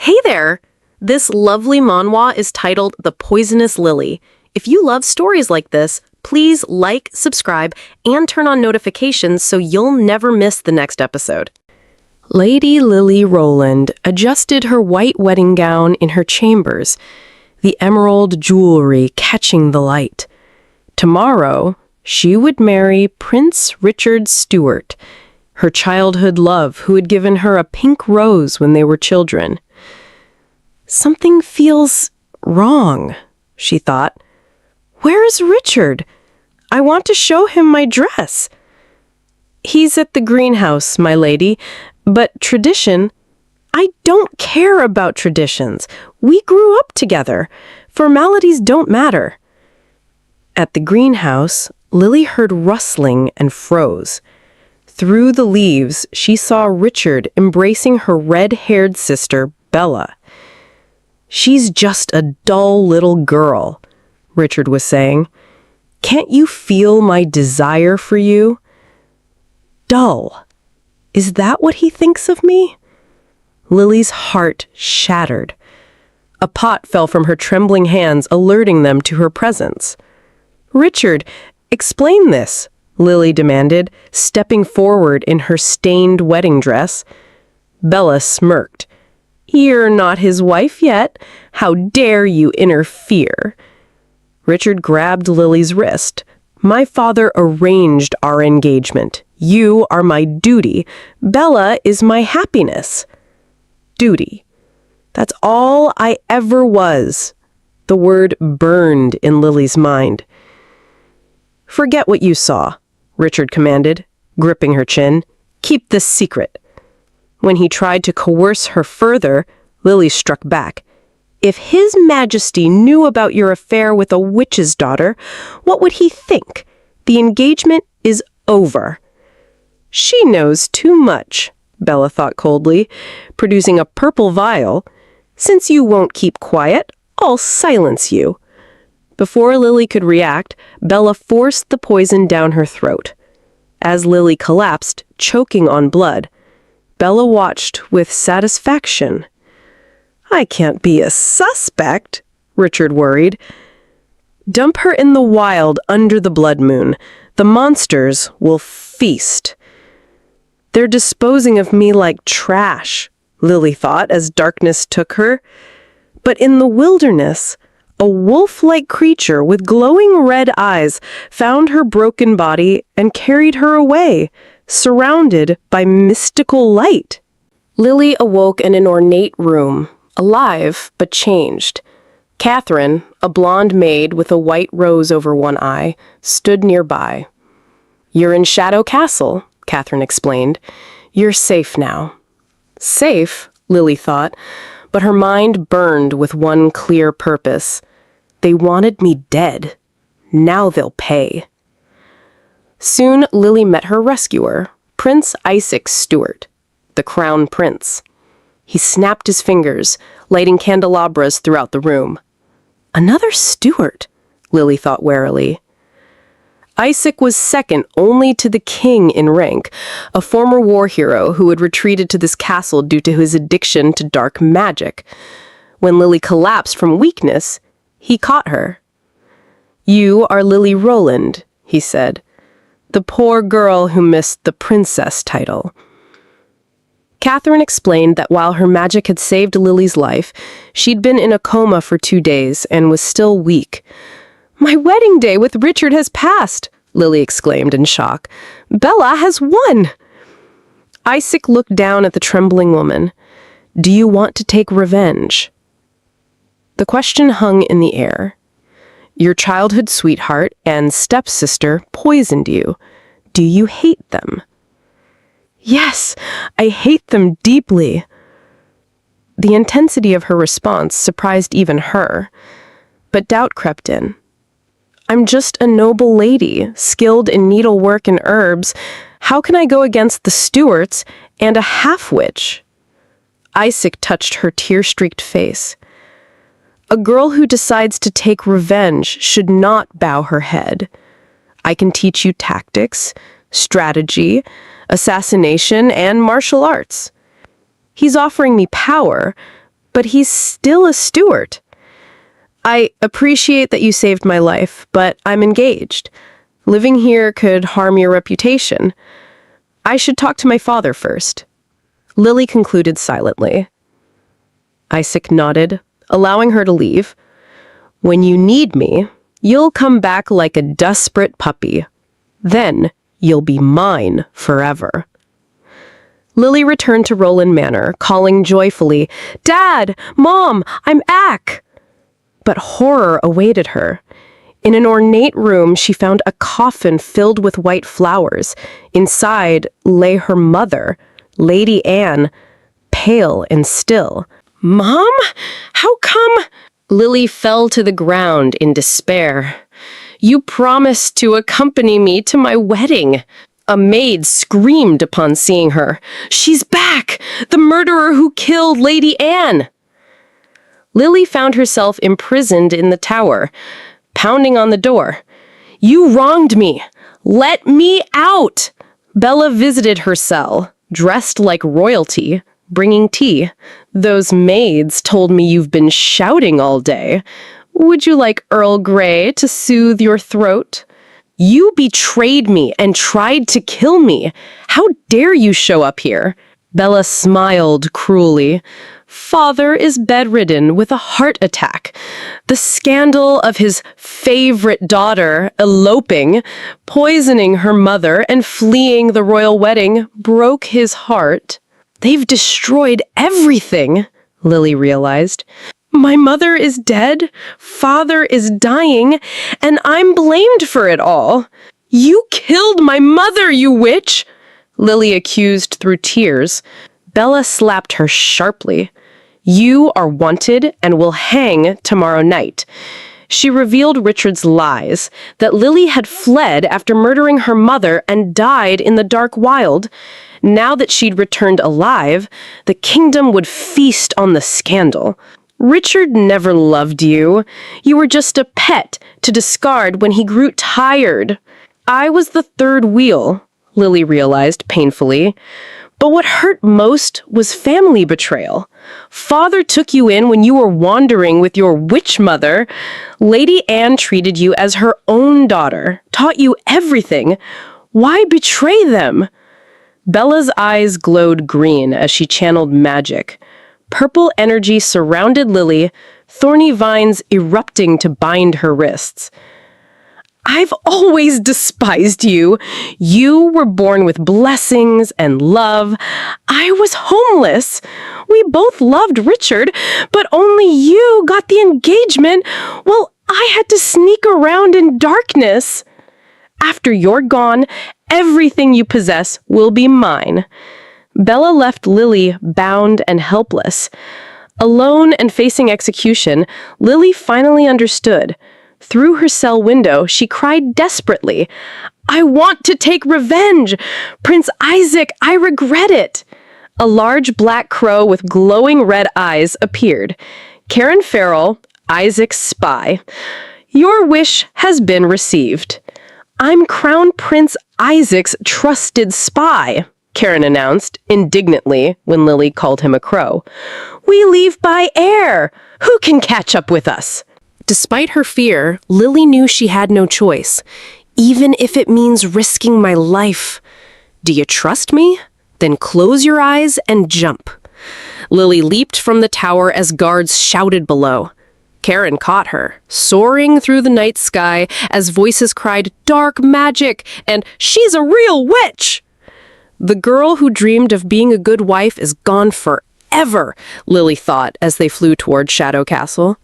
Hey there! This lovely manhwa is titled The Poisonous Lily. If you love stories like this, please like, subscribe, and turn on notifications so you'll never miss the next episode. Lady Lily Roland adjusted her white wedding gown in her chambers, the emerald jewelry catching the light. Tomorrow, she would marry Prince Richard Stuart, her childhood love who had given her a pink rose when they were children. Something feels wrong, she thought. Where is Richard? I want to show him my dress. He's at the greenhouse, my lady, but tradition... I don't care about traditions. We grew up together. Formalities don't matter. At the greenhouse, Lily heard rustling and froze. Through the leaves, she saw Richard embracing her red-haired sister, Bella. She's just a dull little girl, Richard was saying. Can't you feel my desire for you? Dull. Is that what he thinks of me? Lily's heart shattered. A pot fell from her trembling hands, alerting them to her presence. Richard, explain this, Lily demanded, stepping forward in her stained wedding dress. Bella smirked. You're not his wife yet. How dare you interfere? Richard grabbed Lily's wrist. My father arranged our engagement. You are my duty. Bella is my happiness. Duty. That's all I ever was. The word burned in Lily's mind. Forget what you saw, Richard commanded, gripping her chin. Keep this secret. When he tried to coerce her further, Lily struck back. If His Majesty knew about your affair with a witch's daughter, what would he think? The engagement is over. She knows too much, Bella thought coldly, producing a purple vial. Since you won't keep quiet, I'll silence you. Before Lily could react, Bella forced the poison down her throat. As Lily collapsed, choking on blood, Bella watched with satisfaction. I can't be a suspect, Richard worried. Dump her in the wild under the blood moon. The monsters will feast. They're disposing of me like trash, Lily thought as darkness took her. But in the wilderness, a wolf-like creature with glowing red eyes found her broken body and carried her away, surrounded by mystical light. Lily awoke in an ornate room, alive but changed. Catherine, a blonde maid with a white rose over one eye, stood nearby. You're in Shadow Castle, Catherine explained. You're safe now. Safe, Lily thought, but her mind burned with one clear purpose. They wanted me dead. Now they'll pay. Soon Lily met her rescuer, Prince Isaac Stuart, the Crown Prince. He snapped his fingers, lighting candelabras throughout the room. Another Stuart, Lily thought warily. Isaac was second only to the king in rank, a former war hero who had retreated to this castle due to his addiction to dark magic. When Lily collapsed from weakness, he caught her. You are Lily Roland, he said. The poor girl who missed the princess title. Catherine explained that while her magic had saved Lily's life, she'd been in a coma for 2 days and was still weak. My wedding day with Richard has passed, Lily exclaimed in shock. Bella has won! Isaac looked down at the trembling woman. Do you want to take revenge? The question hung in the air. Your childhood sweetheart and stepsister poisoned you. Do you hate them? Yes, I hate them deeply. The intensity of her response surprised even her, but doubt crept in. I'm just a noble lady, skilled in needlework and herbs. How can I go against the Stuarts and a half-witch? Isaac touched her tear-streaked face. A girl who decides to take revenge should not bow her head. I can teach you tactics, strategy, assassination, and martial arts. He's offering me power, But he's still a Stuart. I appreciate that you saved my life, but I'm engaged. Living here could harm your reputation. I should talk to my father first. Lily concluded silently. Isaac nodded, allowing her to leave. When you need me, you'll come back like a desperate puppy. Then you'll be mine forever. Lily returned to Roland Manor, calling joyfully, "Dad! Mom! I'm back!" But horror awaited her. In an ornate room, she found a coffin filled with white flowers. Inside lay her mother, Lady Anne, pale and still. "Mom? How come?" Lily fell to the ground in despair. "You promised to accompany me to my wedding." A maid screamed upon seeing her. "She's back! The murderer who killed Lady Anne!" Lily found herself imprisoned in the tower, pounding on the door. "You wronged me! Let me out!" Bella visited her cell, dressed like royalty, bringing tea. "Those maids told me you've been shouting all day. Would you like Earl Grey to soothe your throat? You betrayed me and tried to kill me. How dare you show up here?" Bella smiled cruelly. "Father is bedridden with a heart attack. The scandal of his favorite daughter eloping, poisoning her mother, and fleeing the royal wedding broke his heart. They've destroyed everything," Lily realized. "My mother is dead, father is dying, and I'm blamed for it all. You killed my mother, you witch!" Lily accused through tears. Bella slapped her sharply. "You are wanted and will hang tomorrow night." She revealed Richard's lies, that Lily had fled after murdering her mother and died in the dark wild. Now that she'd returned alive, the kingdom would feast on the scandal. "Richard never loved you. You were just a pet to discard when he grew tired." "I was the third wheel," Lily realized painfully. But what hurt most was family betrayal. Father took you in when you were wandering with your witch mother. Lady Anne treated you as her own daughter, taught you everything. Why betray them? Bella's eyes glowed green as she channeled magic. Purple energy surrounded Lily, thorny vines erupting to bind her wrists. "I've always despised you. You were born with blessings and love. I was homeless. We both loved Richard, but only you got the engagement. Well, I had to sneak around in darkness. After you're gone, everything you possess will be mine." Bella left Lily bound and helpless. Alone and facing execution, Lily finally understood. Through her cell window, she cried desperately, "I want to take revenge! Prince Isaac, I regret it!" A large black crow with glowing red eyes appeared. "Karen Farrell, Isaac's spy. Your wish has been received." "I'm Crown Prince Isaac's trusted spy," Karen announced indignantly when Lily called him a crow. "We leave by air. Who can catch up with us?" Despite her fear, Lily knew she had no choice, even if it means risking my life. "Do you trust me? Then close your eyes and jump." Lily leaped from the tower as guards shouted below. Karen caught her, soaring through the night sky as voices cried, "Dark magic!" and "She's a real witch!" The girl who dreamed of being a good wife is gone forever, Lily thought as they flew toward Shadow Castle.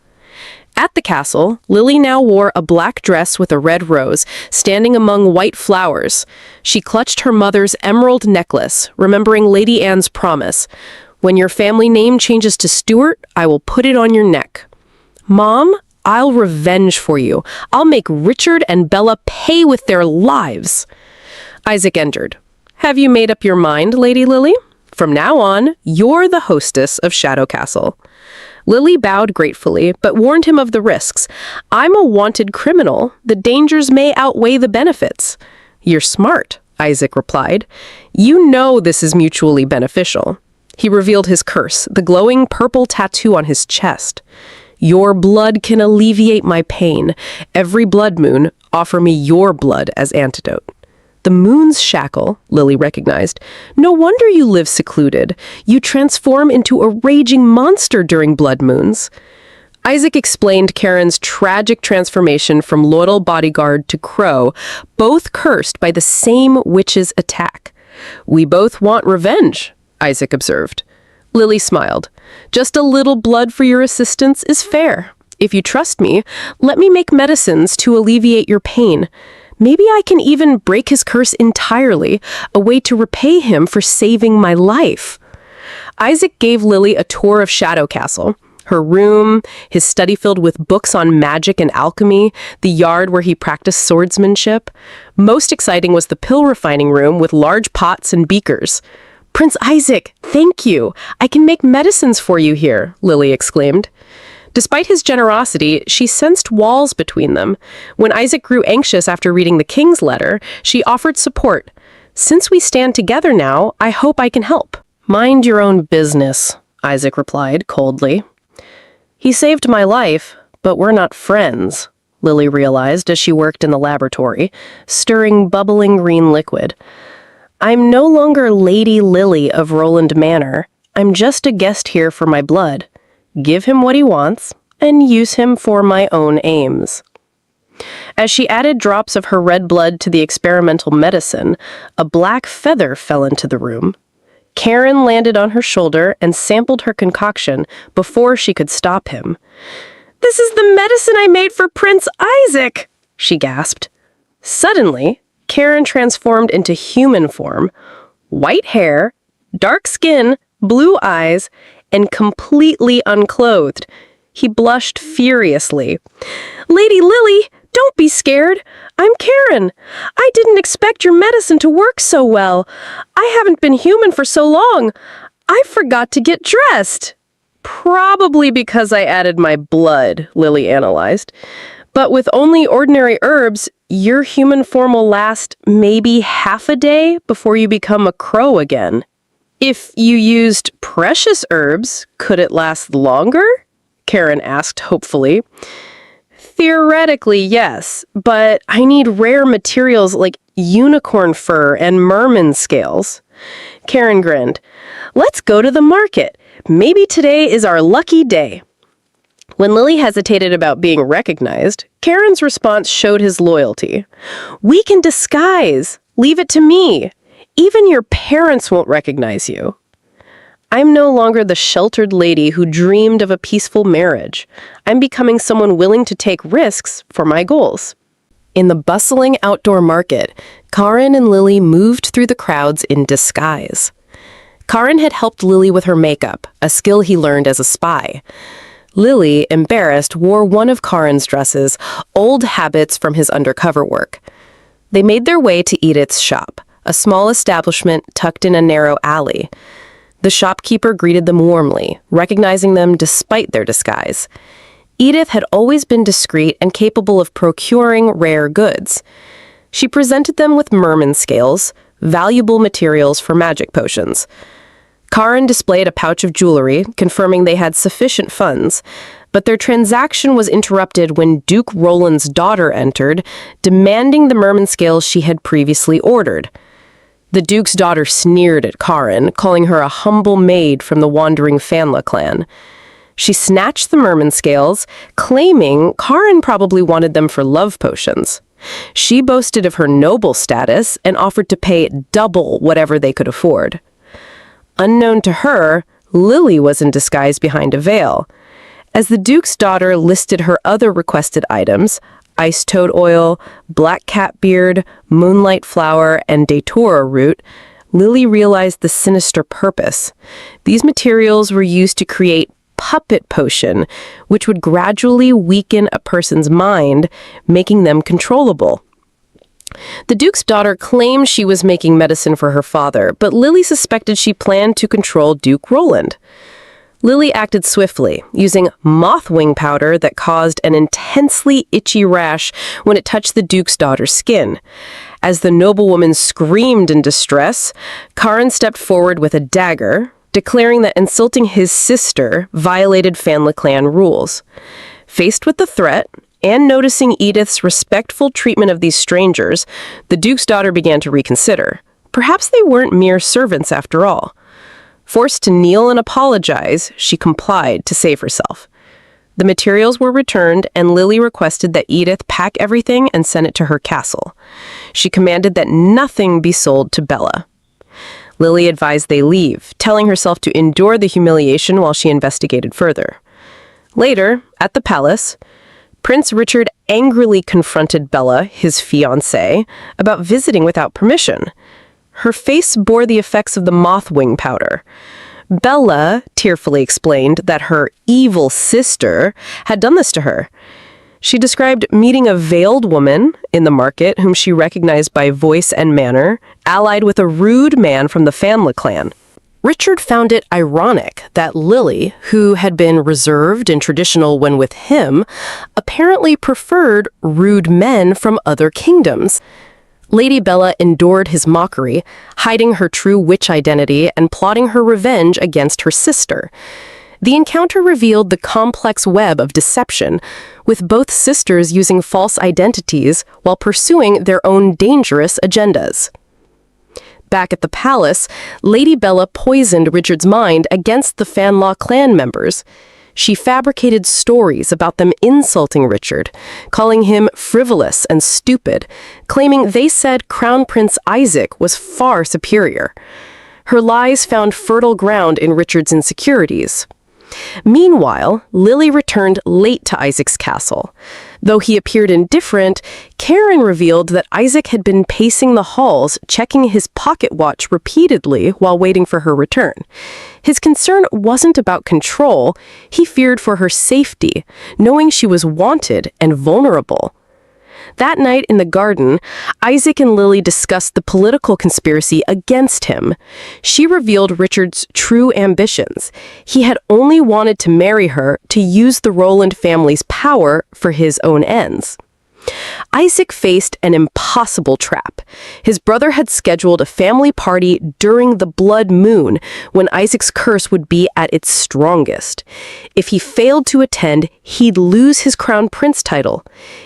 At the castle, Lily now wore a black dress with a red rose, standing among white flowers. She clutched her mother's emerald necklace, remembering Lady Anne's promise. "When your family name changes to Stuart, I will put it on your neck." "Mom, I'll revenge for you. I'll make Richard and Bella pay with their lives." Isaac entered. "Have you made up your mind, Lady Lily? From now on, you're the hostess of Shadow Castle." Lily bowed gratefully, but warned him of the risks. "I'm a wanted criminal. The dangers may outweigh the benefits." "You're smart," Isaac replied. "You know this is mutually beneficial." He revealed his curse, the glowing purple tattoo on his chest. Your blood can alleviate my pain. Every blood moon, offer me your blood as antidote. The moon's shackle, Lily recognized. No wonder you live secluded. You transform into a raging monster during blood moons. Isaac explained Karen's tragic transformation from loyal bodyguard to crow, both cursed by the same witch's attack. We both want revenge, Isaac observed. Lily smiled. Just a little blood for your assistance is fair. If you trust me, let me make medicines to alleviate your pain. Maybe I can even break his curse entirely, a way to repay him for saving my life. Isaac gave Lily a tour of Shadow Castle. Her room, his study filled with books on magic and alchemy, the yard where he practiced swordsmanship. Most exciting was the pill refining room with large pots and beakers. Prince Isaac, thank you. I can make medicines for you here, Lily exclaimed. Despite his generosity, she sensed walls between them. When Isaac grew anxious after reading the king's letter, she offered support. Since we stand together now, I hope I can help. Mind your own business, Isaac replied coldly. He saved my life, but we're not friends, Lily realized as she worked in the laboratory, stirring bubbling green liquid. I'm no longer Lady Lily of Roland Manor. I'm just a guest here for my blood. Give him what he wants, and use him for my own aims. As she added drops of her red blood to the experimental medicine, a black feather fell into the room. Karen landed on her shoulder and sampled her concoction before she could stop him. "This is the medicine I made for Prince Isaac!" she gasped. Suddenly, Karen transformed into human form, white hair, dark skin, blue eyes, and completely unclothed. He blushed furiously. "Lady Lily, don't be scared. I'm Karen. I didn't expect your medicine to work so well. I haven't been human for so long. I forgot to get dressed." "Probably because I added my blood," Lily analyzed. "But with only ordinary herbs, your human form will last maybe half a day before you become a crow again." "If you used precious herbs, could it last longer?" Karen asked hopefully. "Theoretically, yes, but I need rare materials like unicorn fur and merman scales." Karen grinned. "Let's go to the market. Maybe today is our lucky day." When Lily hesitated about being recognized, Karen's response showed his loyalty. "We can disguise. Leave it to me. Even your parents won't recognize you." "I'm no longer the sheltered lady who dreamed of a peaceful marriage. I'm becoming someone willing to take risks for my goals." In the bustling outdoor market, Karen and Lily moved through the crowds in disguise. Karen had helped Lily with her makeup, a skill he learned as a spy. Lily, embarrassed, wore one of Karen's dresses, old habits from his undercover work. They made their way to Edith's shop, a small establishment tucked in a narrow alley. The shopkeeper greeted them warmly, recognizing them despite their disguise. Edith had always been discreet and capable of procuring rare goods. She presented them with merman scales, valuable materials for magic potions. Karen displayed a pouch of jewelry, confirming they had sufficient funds, but their transaction was interrupted when Duke Roland's daughter entered, demanding the merman scales she had previously ordered. The Duke's daughter sneered at Karen, calling her a humble maid from the wandering Fanla clan. She snatched the merman scales, claiming Karen probably wanted them for love potions. She boasted of her noble status and offered to pay double whatever they could afford. Unknown to her, Lily was in disguise behind a veil. As the Duke's daughter listed her other requested items, ice toad oil, black cat beard, moonlight flower, and datura root, Lily realized the sinister purpose. These materials were used to create puppet potion, which would gradually weaken a person's mind, making them controllable. The Duke's daughter claimed she was making medicine for her father, but Lily suspected she planned to control Duke Roland. Lily acted swiftly, using mothwing powder that caused an intensely itchy rash when it touched the Duke's daughter's skin. As the noblewoman screamed in distress, Karen stepped forward with a dagger, declaring that insulting his sister violated family clan rules. Faced with the threat, and noticing Edith's respectful treatment of these strangers, the Duke's daughter began to reconsider. Perhaps they weren't mere servants after all. Forced to kneel and apologize, she complied to save herself. The materials were returned, and Lily requested that Edith pack everything and send it to her castle. She commanded that nothing be sold to Bella. Lily advised they leave, telling herself to endure the humiliation while she investigated further. Later, at the palace, Prince Richard angrily confronted Bella, his fiancée, about visiting without permission. Her face bore the effects of the moth wing powder. Bella tearfully explained that her evil sister had done this to her. She described meeting a veiled woman in the market whom she recognized by voice and manner, allied with a rude man from the family clan. Richard found it ironic that Lily, who had been reserved and traditional when with him, apparently preferred rude men from other kingdoms. Lady Bella endured his mockery, hiding her true witch identity and plotting her revenge against her sister. The encounter revealed the complex web of deception, with both sisters using false identities while pursuing their own dangerous agendas. Back at the palace, Lady Bella poisoned Richard's mind against the Fanlaw clan members. She fabricated stories about them insulting Richard, calling him frivolous and stupid, claiming they said Crown Prince Isaac was far superior. Her lies found fertile ground in Richard's insecurities. Meanwhile, Lily returned late to Isaac's castle. Though he appeared indifferent, Karen revealed that Isaac had been pacing the halls, checking his pocket watch repeatedly while waiting for her return. His concern wasn't about control, he feared for her safety, knowing she was wanted and vulnerable. That night in the garden, Isaac and Lily discussed the political conspiracy against him. She revealed Richard's true ambitions. He had only wanted to marry her to use the Roland family's power for his own ends. Isaac faced an impossible trap. His brother had scheduled a family party during the blood moon, when Isaac's curse would be at its strongest. If he failed to attend, he'd lose his crown prince title.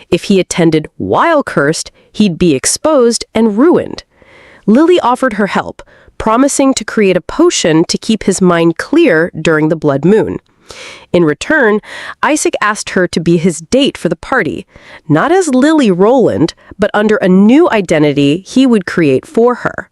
If he attended while cursed, he'd be exposed and ruined. Lily offered her help, promising to create a potion to keep his mind clear during the blood moon. In return, Isaac asked her to be his date for the party, not as Lily Roland, but under a new identity he would create for her.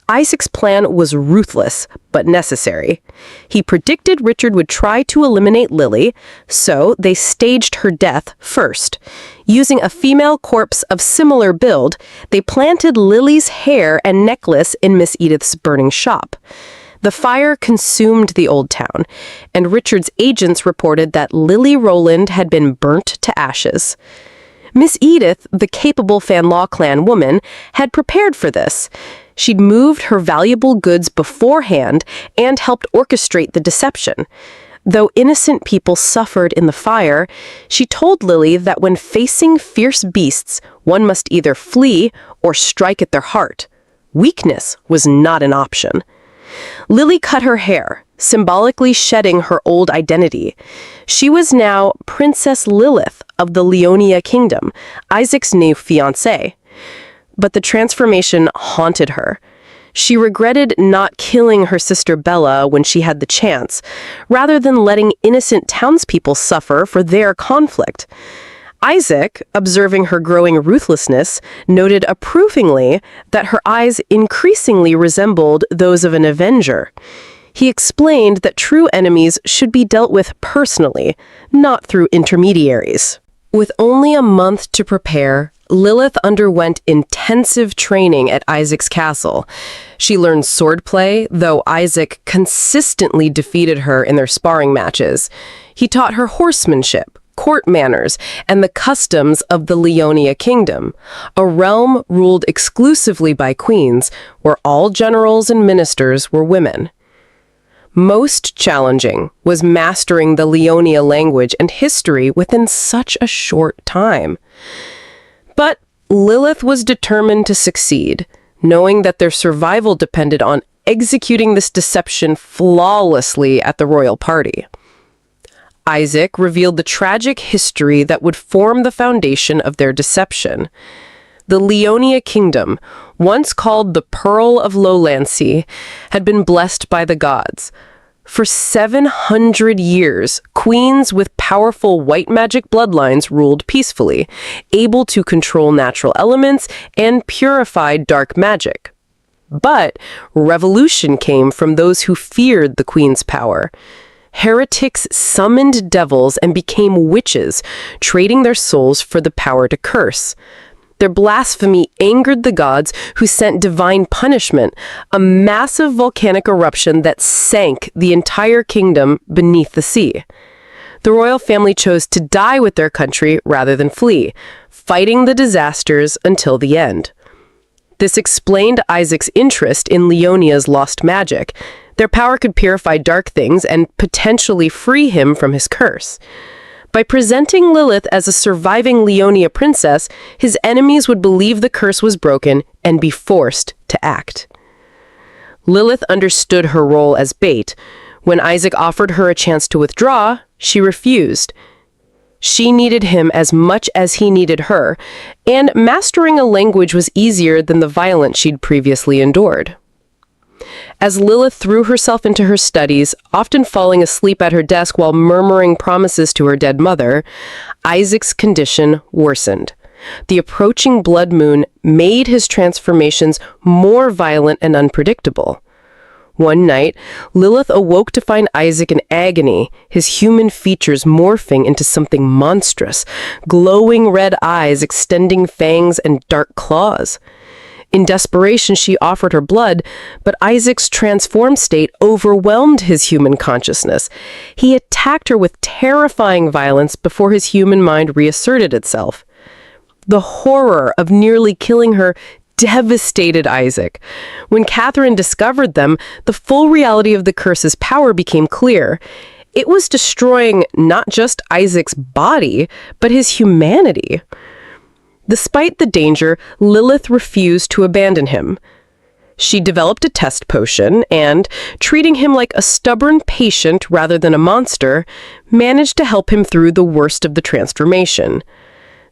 Isaac's plan was ruthless, but necessary. He predicted Richard would try to eliminate Lily, so they staged her death first. Using a female corpse of similar build, they planted Lily's hair and necklace in Miss Edith's burning shop. The fire consumed the old town, and Richard's agents reported that Lily Roland had been burnt to ashes. Miss Edith, the capable Fanlaw clan woman, had prepared for this. She'd moved her valuable goods beforehand and helped orchestrate the deception. Though innocent people suffered in the fire, she told Lily that when facing fierce beasts, one must either flee or strike at their heart. Weakness was not an option. Lily cut her hair, symbolically shedding her old identity. She was now Princess Lilith of the Leonia Kingdom, Isaac's new fiancée. But the transformation haunted her. She regretted not killing her sister Bella when she had the chance, rather than letting innocent townspeople suffer for their conflict. Isaac, observing her growing ruthlessness, noted approvingly that her eyes increasingly resembled those of an avenger. He explained that true enemies should be dealt with personally, not through intermediaries. With only a month to prepare, Lilith underwent intensive training at Isaac's castle. She learned swordplay, though Isaac consistently defeated her in their sparring matches. He taught her horsemanship, court manners, and the customs of the Leonia Kingdom, a realm ruled exclusively by queens, where all generals and ministers were women. Most challenging was mastering the Leonia language and history within such a short time. But Lilith was determined to succeed, knowing that their survival depended on executing this deception flawlessly at the royal party. Isaac revealed the tragic history that would form the foundation of their deception. The Leonia kingdom, once called the Pearl of Lowlandsea, had been blessed by the gods. For 700 years, queens with powerful white magic bloodlines ruled peacefully, able to control natural elements and purify dark magic. But revolution came from those who feared the queen's power. Heretics summoned devils and became witches, trading their souls for the power to curse. Their blasphemy angered the gods, who sent divine punishment, a massive volcanic eruption that sank the entire kingdom beneath the sea. The royal family chose to die with their country rather than flee, fighting the disasters until the end. This explained Isaac's interest in Leonia's lost magic. Their power could purify dark things and potentially free him from his curse. By presenting Lilith as a surviving Leonia princess, his enemies would believe the curse was broken and be forced to act. Lilith understood her role as bait. When Isaac offered her a chance to withdraw, she refused. She needed him as much as he needed her, and mastering a language was easier than the violence she'd previously endured. As Lilith threw herself into her studies, often falling asleep at her desk while murmuring promises to her dead mother, Isaac's condition worsened. The approaching blood moon made his transformations more violent and unpredictable. One night, Lilith awoke to find Isaac in agony, his human features morphing into something monstrous, glowing red eyes, extending fangs, and dark claws. In desperation, she offered her blood, but Isaac's transformed state overwhelmed his human consciousness. He attacked her with terrifying violence before his human mind reasserted itself. The horror of nearly killing her devastated Isaac. When Catherine discovered them, the full reality of the curse's power became clear. It was destroying not just Isaac's body, but his humanity. Despite the danger, Lilith refused to abandon him. She developed a test potion and, treating him like a stubborn patient rather than a monster, managed to help him through the worst of the transformation.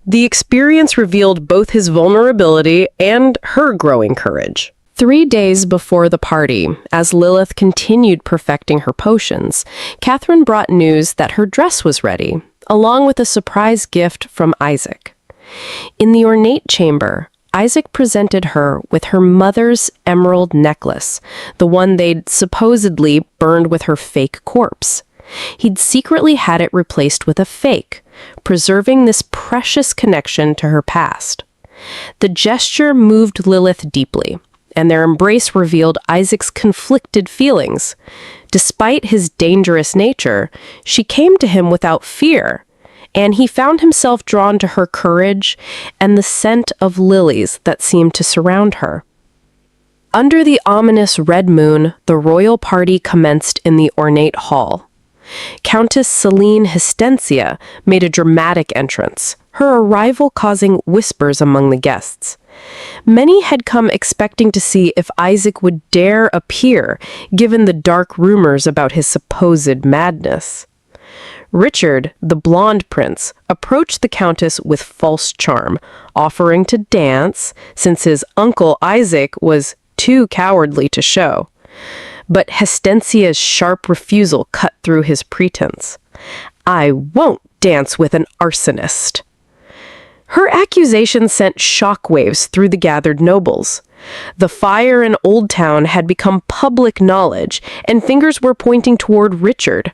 The experience revealed both his vulnerability and her growing courage. 3 days before the party, as Lilith continued perfecting her potions, Catherine brought news that her dress was ready, along with a surprise gift from Isaac. In the ornate chamber, Isaac presented her with her mother's emerald necklace, the one they'd supposedly burned with her fake corpse. He'd secretly had it replaced with a fake, preserving this precious connection to her past. The gesture moved Lilith deeply, and their embrace revealed Isaac's conflicted feelings. Despite his dangerous nature, she came to him without fear, and he found himself drawn to her courage and the scent of lilies that seemed to surround her. Under the ominous red moon, the royal party commenced in the ornate hall. Countess Celine Histensia made a dramatic entrance, her arrival causing whispers among the guests. Many had come expecting to see if Isaac would dare appear, given the dark rumors about his supposed madness. Richard, the blonde prince, approached the countess with false charm, offering to dance, since his uncle Isaac was too cowardly to show. But Histensia's sharp refusal cut through his pretense. "I won't dance with an arsonist." Her accusation sent shockwaves through the gathered nobles. The fire in Old Town had become public knowledge, and fingers were pointing toward Richard.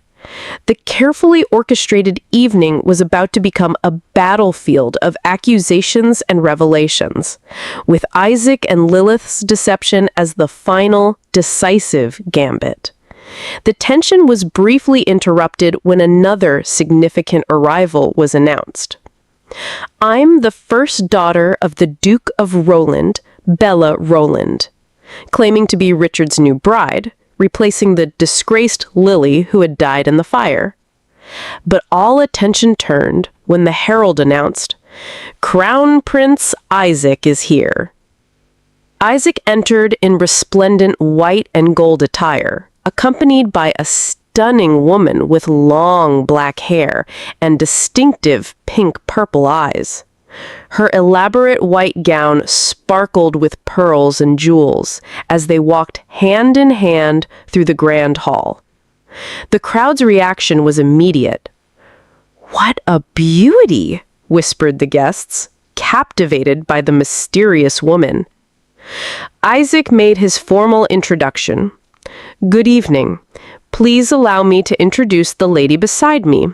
The carefully orchestrated evening was about to become a battlefield of accusations and revelations, with Isaac and Lilith's deception as the final, decisive gambit. The tension was briefly interrupted when another significant arrival was announced. "I'm the first daughter of the Duke of Roland, Bella Roland," claiming to be Richard's new bride, replacing the disgraced Lily who had died in the fire. But all attention turned when the herald announced, "Crown Prince Isaac is here." Isaac entered in resplendent white and gold attire, accompanied by a stunning woman with long black hair and distinctive pink-purple eyes. Her elaborate white gown sparkled with pearls and jewels as they walked hand in hand through the grand hall. The crowd's reaction was immediate. "What a beauty!" whispered the guests, captivated by the mysterious woman. Isaac made his formal introduction. "Good evening. Please allow me to introduce the lady beside me,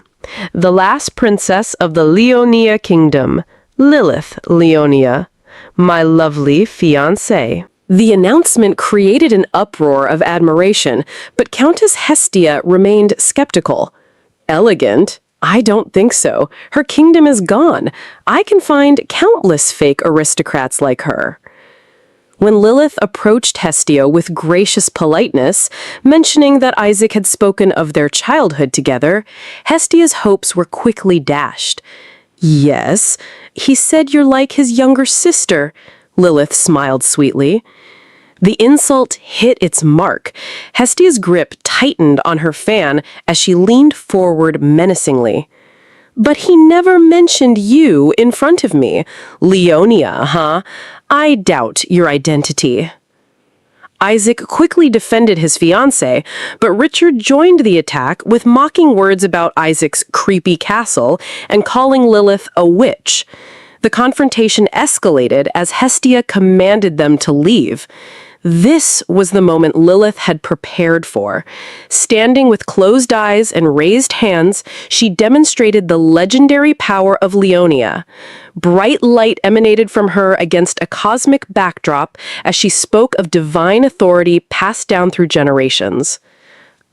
the last princess of the Leonia Kingdom, Lilith Leonia, my lovely fiancée." The announcement created an uproar of admiration, but Countess Hestia remained skeptical. "Elegant? I don't think so. Her kingdom is gone. I can find countless fake aristocrats like her." When Lilith approached Hestia with gracious politeness, mentioning that Isaac had spoken of their childhood together, Hestia's hopes were quickly dashed. "Yes, he said you're like his younger sister," Lilith smiled sweetly. The insult hit its mark. Hestia's grip tightened on her fan as she leaned forward menacingly. "But he never mentioned you in front of me. Leonia, huh? I doubt your identity." Isaac quickly defended his fiancée, but Richard joined the attack with mocking words about Isaac's creepy castle and calling Lilith a witch. The confrontation escalated as Hestia commanded them to leave. This was the moment Lilith had prepared for. Standing with closed eyes and raised hands, she demonstrated the legendary power of Leonia. Bright light emanated from her against a cosmic backdrop as she spoke of divine authority passed down through generations.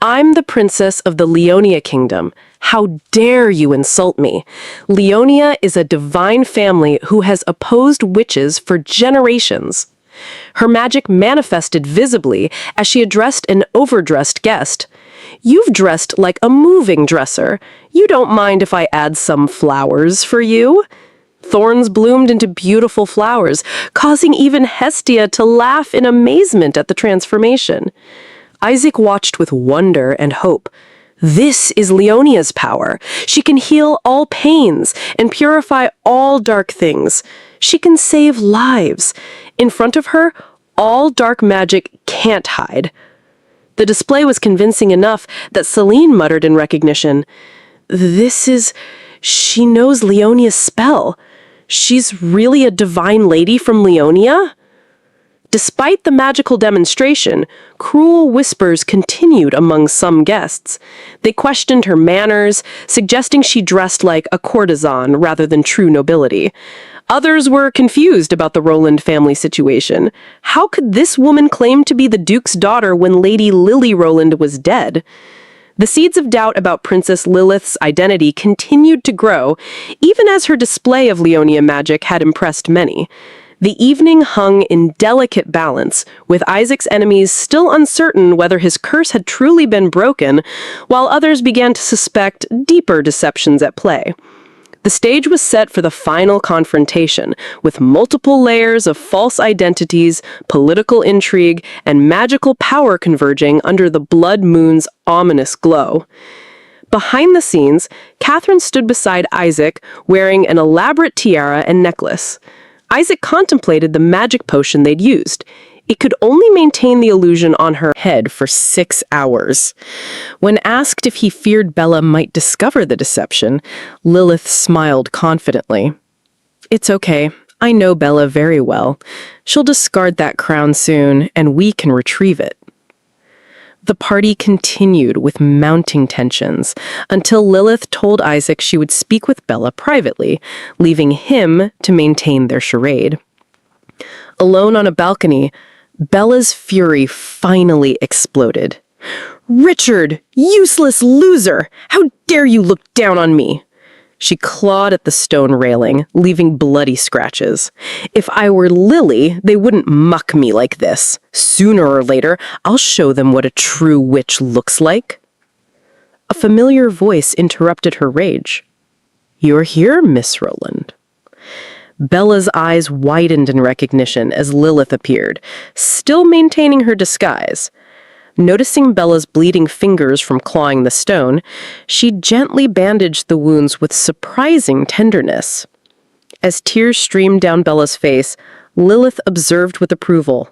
"I'm the princess of the Leonia Kingdom. How dare you insult me? Leonia is a divine family who has opposed witches for generations." Her magic manifested visibly as she addressed an overdressed guest. "You've dressed like a moving dresser. You don't mind if I add some flowers for you?" Thorns bloomed into beautiful flowers, causing even Hestia to laugh in amazement at the transformation. Isaac watched with wonder and hope. This is Leonia's power. She can heal all pains and purify all dark things. She can save lives. In front of her, all dark magic can't hide. The display was convincing enough that Celine muttered in recognition, She knows Leonia's spell. She's really a divine lady from Leonia?" Despite the magical demonstration, cruel whispers continued among some guests. They questioned her manners, suggesting she dressed like a courtesan rather than true nobility. Others were confused about the Roland family situation. How could this woman claim to be the Duke's daughter when Lady Lily Roland was dead? The seeds of doubt about Princess Lilith's identity continued to grow, even as her display of Leonia magic had impressed many. The evening hung in delicate balance, with Isaac's enemies still uncertain whether his curse had truly been broken, while others began to suspect deeper deceptions at play. The stage was set for the final confrontation, with multiple layers of false identities, political intrigue, and magical power converging under the blood moon's ominous glow. Behind the scenes, Catherine stood beside Isaac, wearing an elaborate tiara and necklace. Isaac contemplated the magic potion they'd used. It could only maintain the illusion on her head for 6 hours. When asked if he feared Bella might discover the deception, Lilith smiled confidently. "It's okay. I know Bella very well. She'll discard that crown soon, and we can retrieve it." The party continued with mounting tensions until Lilith told Isaac she would speak with Bella privately, leaving him to maintain their charade. Alone on a balcony, Bella's fury finally exploded. "Richard, useless loser! How dare you look down on me?" She clawed at the stone railing, leaving bloody scratches. "If I were Lily, they wouldn't muck me like this. Sooner or later, I'll show them what a true witch looks like." A familiar voice interrupted her rage. "You're here, Miss Roland." Bella's eyes widened in recognition as Lilith appeared, still maintaining her disguise. Noticing Bella's bleeding fingers from clawing the stone, she gently bandaged the wounds with surprising tenderness. As tears streamed down Bella's face, Lilith observed with approval.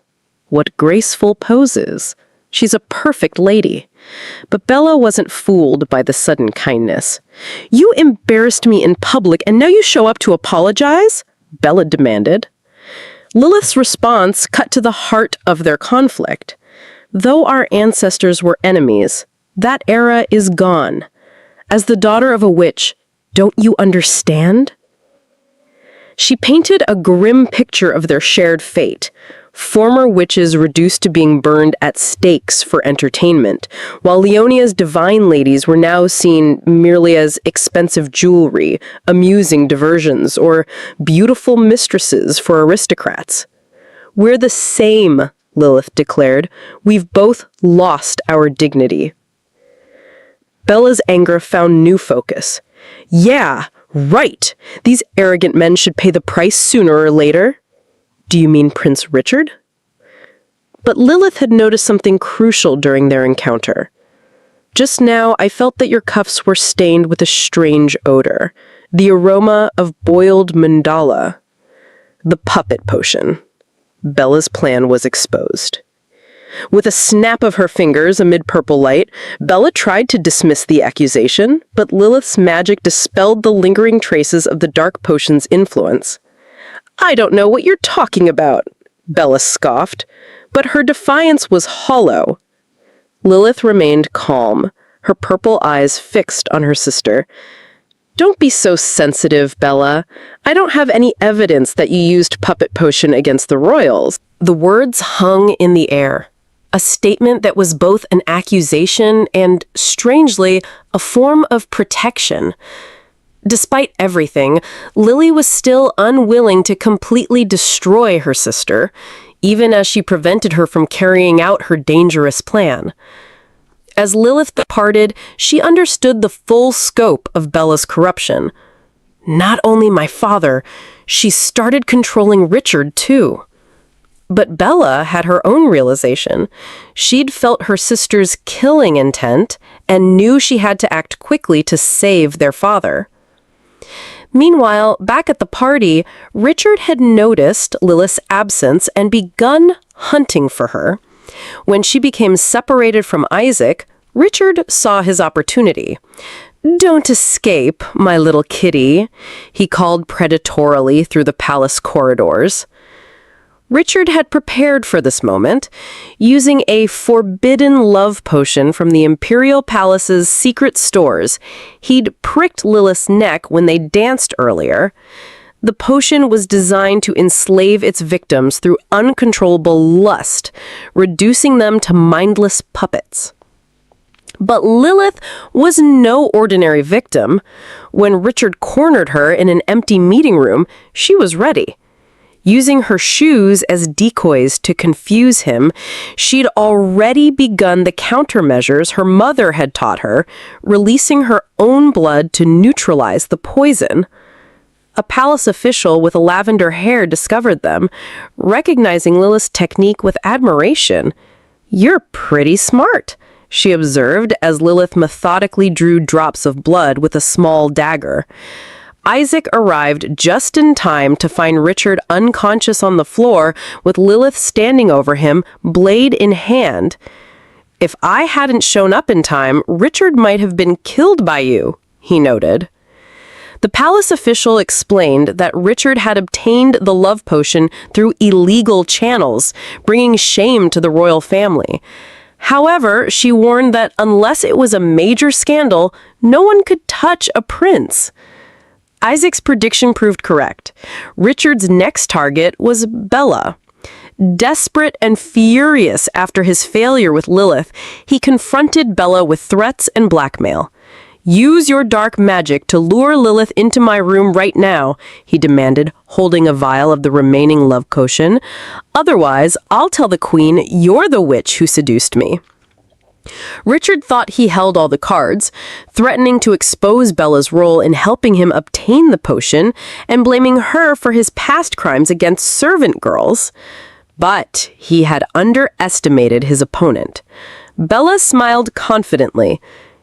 What graceful poses. She's a perfect lady. But Bella wasn't fooled by the sudden kindness. "You embarrassed me in public and now you show up to apologize?" Bella demanded. Lilith's response cut to the heart of their conflict. Though our ancestors were enemies, that era is gone. As the daughter of a witch, don't you understand? She painted a grim picture of their shared fate. Former witches reduced to being burned at stakes for entertainment, while Leonia's divine ladies were now seen merely as expensive jewelry, amusing diversions, or beautiful mistresses for aristocrats. "We're the same," Lilith declared. "We've both lost our dignity." Bella's anger found new focus. "Yeah, right. These arrogant men should pay the price sooner or later." "Do you mean Prince Richard?" But Lilith had noticed something crucial during their encounter. "Just now, I felt that your cuffs were stained with a strange odor, the aroma of boiled mandala, the puppet potion." Bella's plan was exposed. With a snap of her fingers amid purple light, Bella tried to dismiss the accusation, but Lilith's magic dispelled the lingering traces of the dark potion's influence. "I don't know what you're talking about," Bella scoffed, but her defiance was hollow. Lilith remained calm, her purple eyes fixed on her sister. "Don't be so sensitive, Bella. I don't have any evidence that you used puppet potion against the royals." The words hung in the air, a statement that was both an accusation and, strangely, a form of protection. Despite everything, Lily was still unwilling to completely destroy her sister, even as she prevented her from carrying out her dangerous plan. As Lilith departed, she understood the full scope of Bella's corruption. Not only my father, she started controlling Richard too. But Bella had her own realization. She'd felt her sister's killing intent and knew she had to act quickly to save their father. Meanwhile, back at the party, Richard had noticed Lilith's absence and begun hunting for her. When she became separated from Isaac, Richard saw his opportunity. "Don't escape, my little kitty," he called predatorily through the palace corridors. Richard had prepared for this moment, using a forbidden love potion from the Imperial Palace's secret stores. He'd pricked Lilith's neck when they danced earlier. The potion was designed to enslave its victims through uncontrollable lust, reducing them to mindless puppets. But Lilith was no ordinary victim. When Richard cornered her in an empty meeting room, she was ready. Using her shoes as decoys to confuse him, she'd already begun the countermeasures her mother had taught her, releasing her own blood to neutralize the poison. A palace official with lavender hair discovered them, recognizing Lilith's technique with admiration. "You're pretty smart," she observed as Lilith methodically drew drops of blood with a small dagger. Isaac arrived just in time to find Richard unconscious on the floor with Lilith standing over him, blade in hand. "If I hadn't shown up in time, Richard might have been killed by you," he noted. The palace official explained that Richard had obtained the love potion through illegal channels, bringing shame to the royal family. However, she warned that unless it was a major scandal, no one could touch a prince. Isaac's prediction proved correct. Richard's next target was Bella. Desperate and furious after his failure with Lilith, he confronted Bella with threats and blackmail. "Use your dark magic to lure Lilith into my room right now," he demanded, holding a vial of the remaining love potion. "Otherwise, I'll tell the queen you're the witch who seduced me." Richard thought he held all the cards, threatening to expose Bella's role in helping him obtain the potion and blaming her for his past crimes against servant girls. But he had underestimated his opponent. Bella smiled confidently.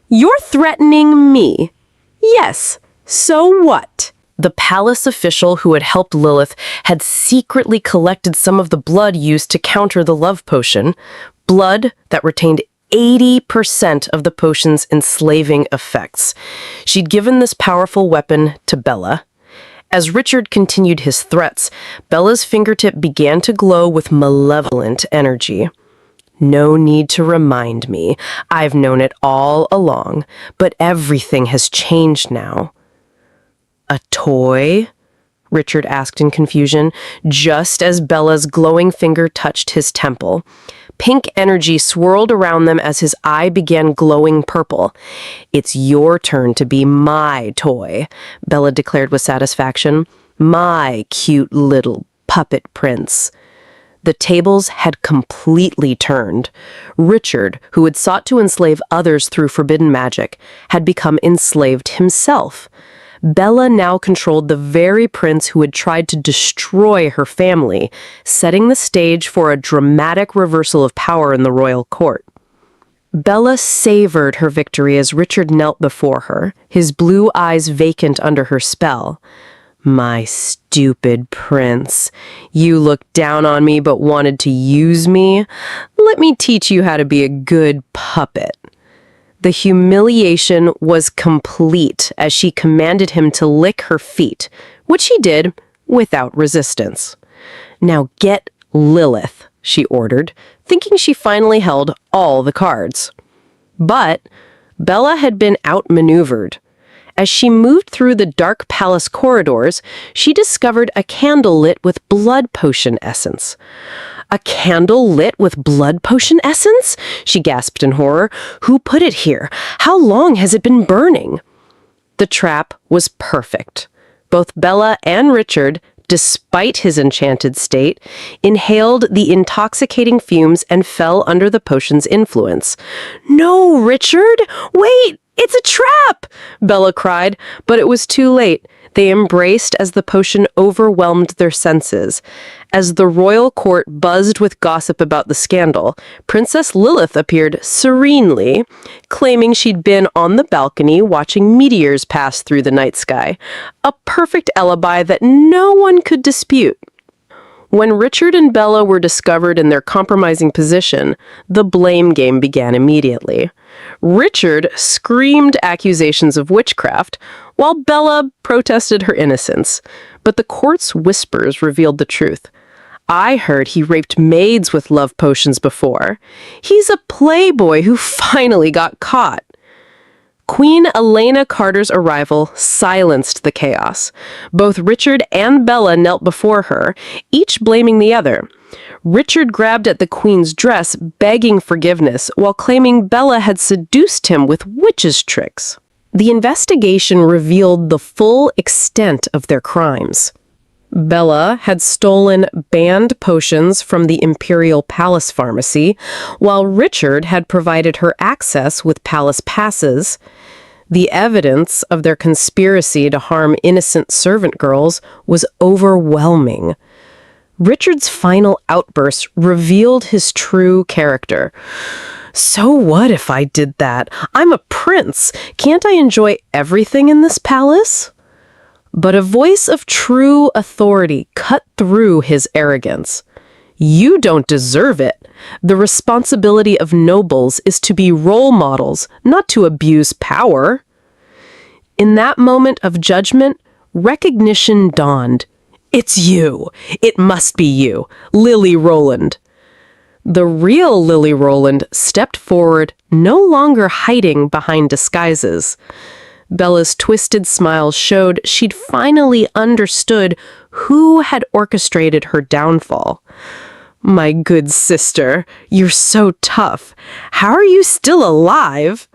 "You're threatening me." "Yes, so what?" The palace official who had helped Lilith had secretly collected some of the blood used to counter the love potion, blood that retained 80% of the potion's enslaving effects. She'd given this powerful weapon to Bella. As Richard continued his threats, Bella's fingertip began to glow with malevolent energy. "No need to remind me. I've known it all along, but everything has changed now." "A toy?" Richard asked in confusion, just as Bella's glowing finger touched his temple. Pink energy swirled around them as his eye began glowing purple. "It's your turn to be my toy," Bella declared with satisfaction. "My cute little puppet prince." The tables had completely turned. Richard, who had sought to enslave others through forbidden magic, had become enslaved himself. Bella now controlled the very prince who had tried to destroy her family, setting the stage for a dramatic reversal of power in the royal court. Bella savored her victory as Richard knelt before her, his blue eyes vacant under her spell. "My stupid prince. You looked down on me but wanted to use me? Let me teach you how to be a good puppet." The humiliation was complete as she commanded him to lick her feet, which he did without resistance. "Now get Lilith," she ordered, thinking she finally held all the cards. But Bella had been outmaneuvered. As she moved through the dark palace corridors, she discovered a candle lit with blood potion essence. "A candle lit with blood potion essence?" she gasped in horror. "Who put it here? How long has it been burning?" The trap was perfect. Both Bella and Richard, despite his enchanted state, inhaled the intoxicating fumes and fell under the potion's influence. "No, Richard! Wait! It's a trap!" Bella cried, but it was too late. They embraced as the potion overwhelmed their senses. As the royal court buzzed with gossip about the scandal, Princess Lilith appeared serenely, claiming she'd been on the balcony watching meteors pass through the night sky, a perfect alibi that no one could dispute. When Richard and Bella were discovered in their compromising position, the blame game began immediately. Richard screamed accusations of witchcraft, while Bella protested her innocence. But the court's whispers revealed the truth. "I heard he raped maids with love potions before. He's a playboy who finally got caught." Queen Elena Carter's arrival silenced the chaos. Both Richard and Bella knelt before her, each blaming the other. Richard grabbed at the queen's dress, begging forgiveness, while claiming Bella had seduced him with witches' tricks. The investigation revealed the full extent of their crimes. Bella had stolen banned potions from the Imperial Palace Pharmacy, while Richard had provided her access with palace passes. The evidence of their conspiracy to harm innocent servant girls was overwhelming. Richard's final outburst revealed his true character. "So what if I did that? I'm a prince. Can't I enjoy everything in this palace?" But a voice of true authority cut through his arrogance. "You don't deserve it. The responsibility of nobles is to be role models, not to abuse power." In that moment of judgment, recognition dawned. "It's you. It must be you, Lily Roland." The real Lily Roland stepped forward, no longer hiding behind disguises. Bella's twisted smile showed she'd finally understood who had orchestrated her downfall. "My good sister, you're so tough. How are you still alive?"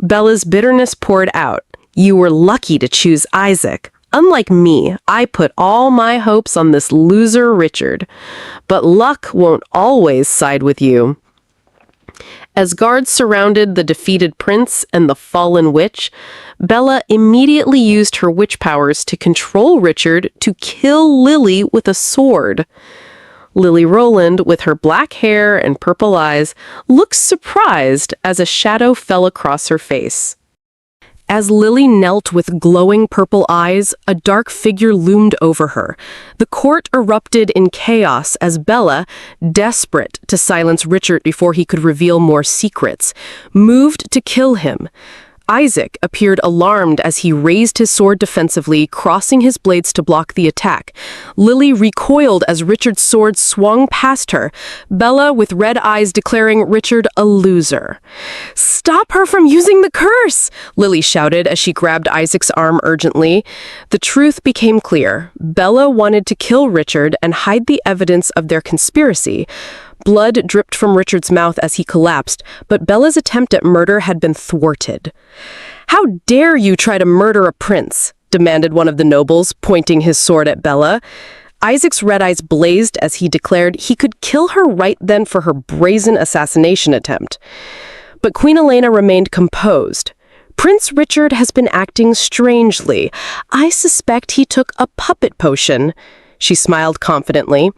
Bella's bitterness poured out. "You were lucky to choose Isaac. Unlike me, I put all my hopes on this loser Richard. But luck won't always side with you." As guards surrounded the defeated prince and the fallen witch, Bella immediately used her witch powers to control Richard to kill Lily with a sword. Lily Roland, with her black hair and purple eyes, looked surprised as a shadow fell across her face. As Lily knelt with glowing purple eyes, a dark figure loomed over her. The court erupted in chaos as Bella, desperate to silence Richard before he could reveal more secrets, moved to kill him. Isaac appeared alarmed as he raised his sword defensively, crossing his blades to block the attack. Lily recoiled as Richard's sword swung past her, Bella with red eyes declaring Richard a loser. "Stop her from using the curse!" Lily shouted as she grabbed Isaac's arm urgently. The truth became clear. Bella wanted to kill Richard and hide the evidence of their conspiracy. Blood dripped from Richard's mouth as he collapsed, but Bella's attempt at murder had been thwarted. "How dare you try to murder a prince?" demanded one of the nobles, pointing his sword at Bella. Isaac's red eyes blazed as he declared he could kill her right then for her brazen assassination attempt. But Queen Elena remained composed. "Prince Richard has been acting strangely. I suspect he took a puppet potion." She smiled confidently.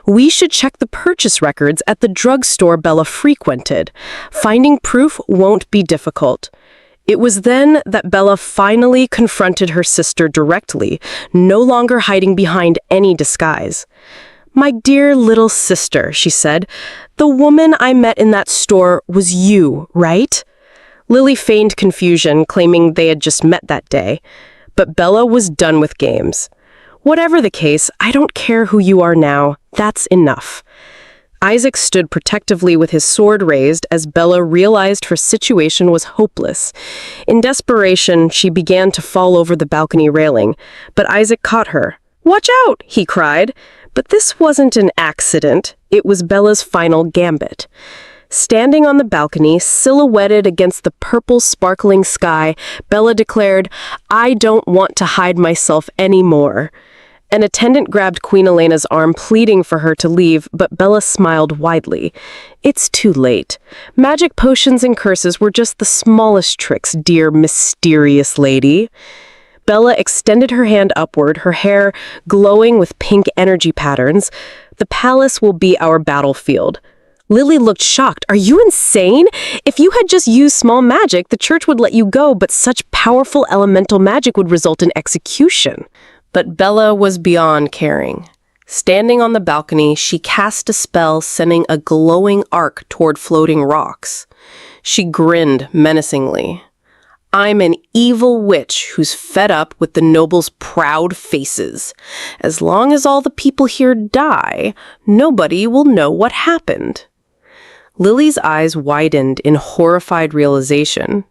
"We should check the purchase records at the drugstore Bella frequented. Finding proof won't be difficult." It was then that Bella finally confronted her sister directly, no longer hiding behind any disguise. "My dear little sister," she said, "the woman I met in that store was you, right?" Lily feigned confusion, claiming they had just met that day. But Bella was done with games. "Whatever the case, I don't care who you are now. That's enough." Isaac stood protectively with his sword raised as Bella realized her situation was hopeless. In desperation, she began to fall over the balcony railing, but Isaac caught her. "Watch out!" he cried. But this wasn't an accident. It was Bella's final gambit. Standing on the balcony, silhouetted against the purple sparkling sky, Bella declared, "I don't want to hide myself anymore." An attendant grabbed Queen Elena's arm, pleading for her to leave, but Bella smiled widely. "It's too late. Magic potions and curses were just the smallest tricks, dear mysterious lady." Bella extended her hand upward, her hair glowing with pink energy patterns. "The palace will be our battlefield." Lily looked shocked. "Are you insane? If you had just used small magic, the church would let you go, but such powerful elemental magic would result in execution." But Bella was beyond caring. Standing on the balcony, she cast a spell, sending a glowing arc toward floating rocks. She grinned menacingly. "I'm an evil witch who's fed up with the nobles' proud faces. As long as all the people here die, nobody will know what happened." Lily's eyes widened in horrified realization.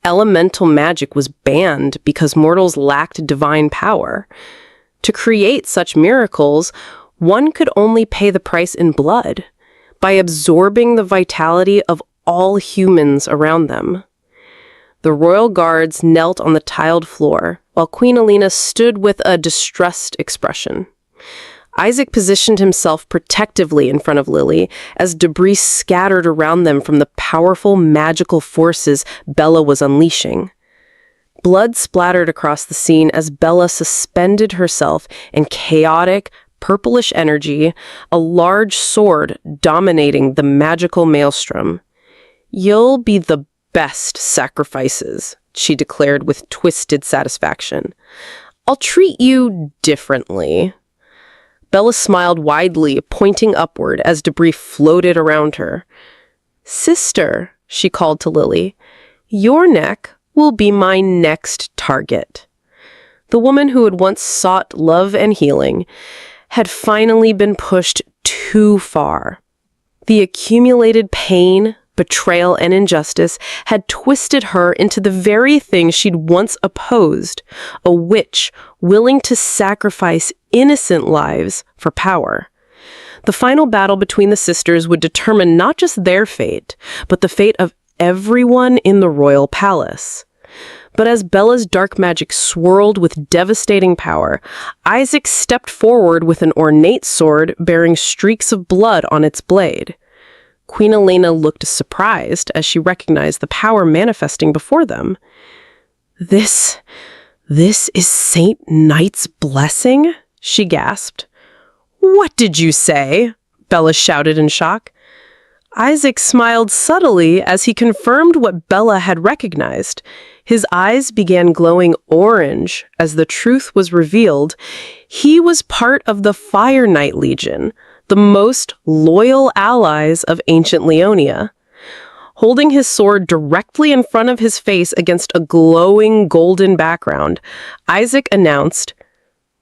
Elemental magic was banned because mortals lacked divine power. To create such miracles, one could only pay the price in blood, by absorbing the vitality of all humans around them. The royal guards knelt on the tiled floor, while Queen Elena stood with a distressed expression. Isaac positioned himself protectively in front of Lily as debris scattered around them from the powerful magical forces Bella was unleashing. Blood splattered across the scene as Bella suspended herself in chaotic, purplish energy, a large sword dominating the magical maelstrom. "You'll be the best sacrifices," she declared with twisted satisfaction. "I'll treat you differently." Bella smiled widely, pointing upward as debris floated around her. "Sister," she called to Lily, "your neck will be my next target." The woman who had once sought love and healing had finally been pushed too far. The accumulated pain, betrayal, and injustice had twisted her into the very thing she'd once opposed, a witch willing to sacrifice innocent lives for power. The final battle between the sisters would determine not just their fate, but the fate of everyone in the royal palace. But as Bella's dark magic swirled with devastating power, Isaac stepped forward with an ornate sword bearing streaks of blood on its blade. Queen Elena looked surprised as she recognized the power manifesting before them. This is Saint Knight's blessing? She gasped. What did you say? Bella shouted in shock. Isaac smiled subtly as he confirmed what Bella had recognized. His eyes began glowing orange as the truth was revealed. He was part of the Fire Knight Legion, the most loyal allies of ancient Leonia. Holding his sword directly in front of his face against a glowing golden background, Isaac announced,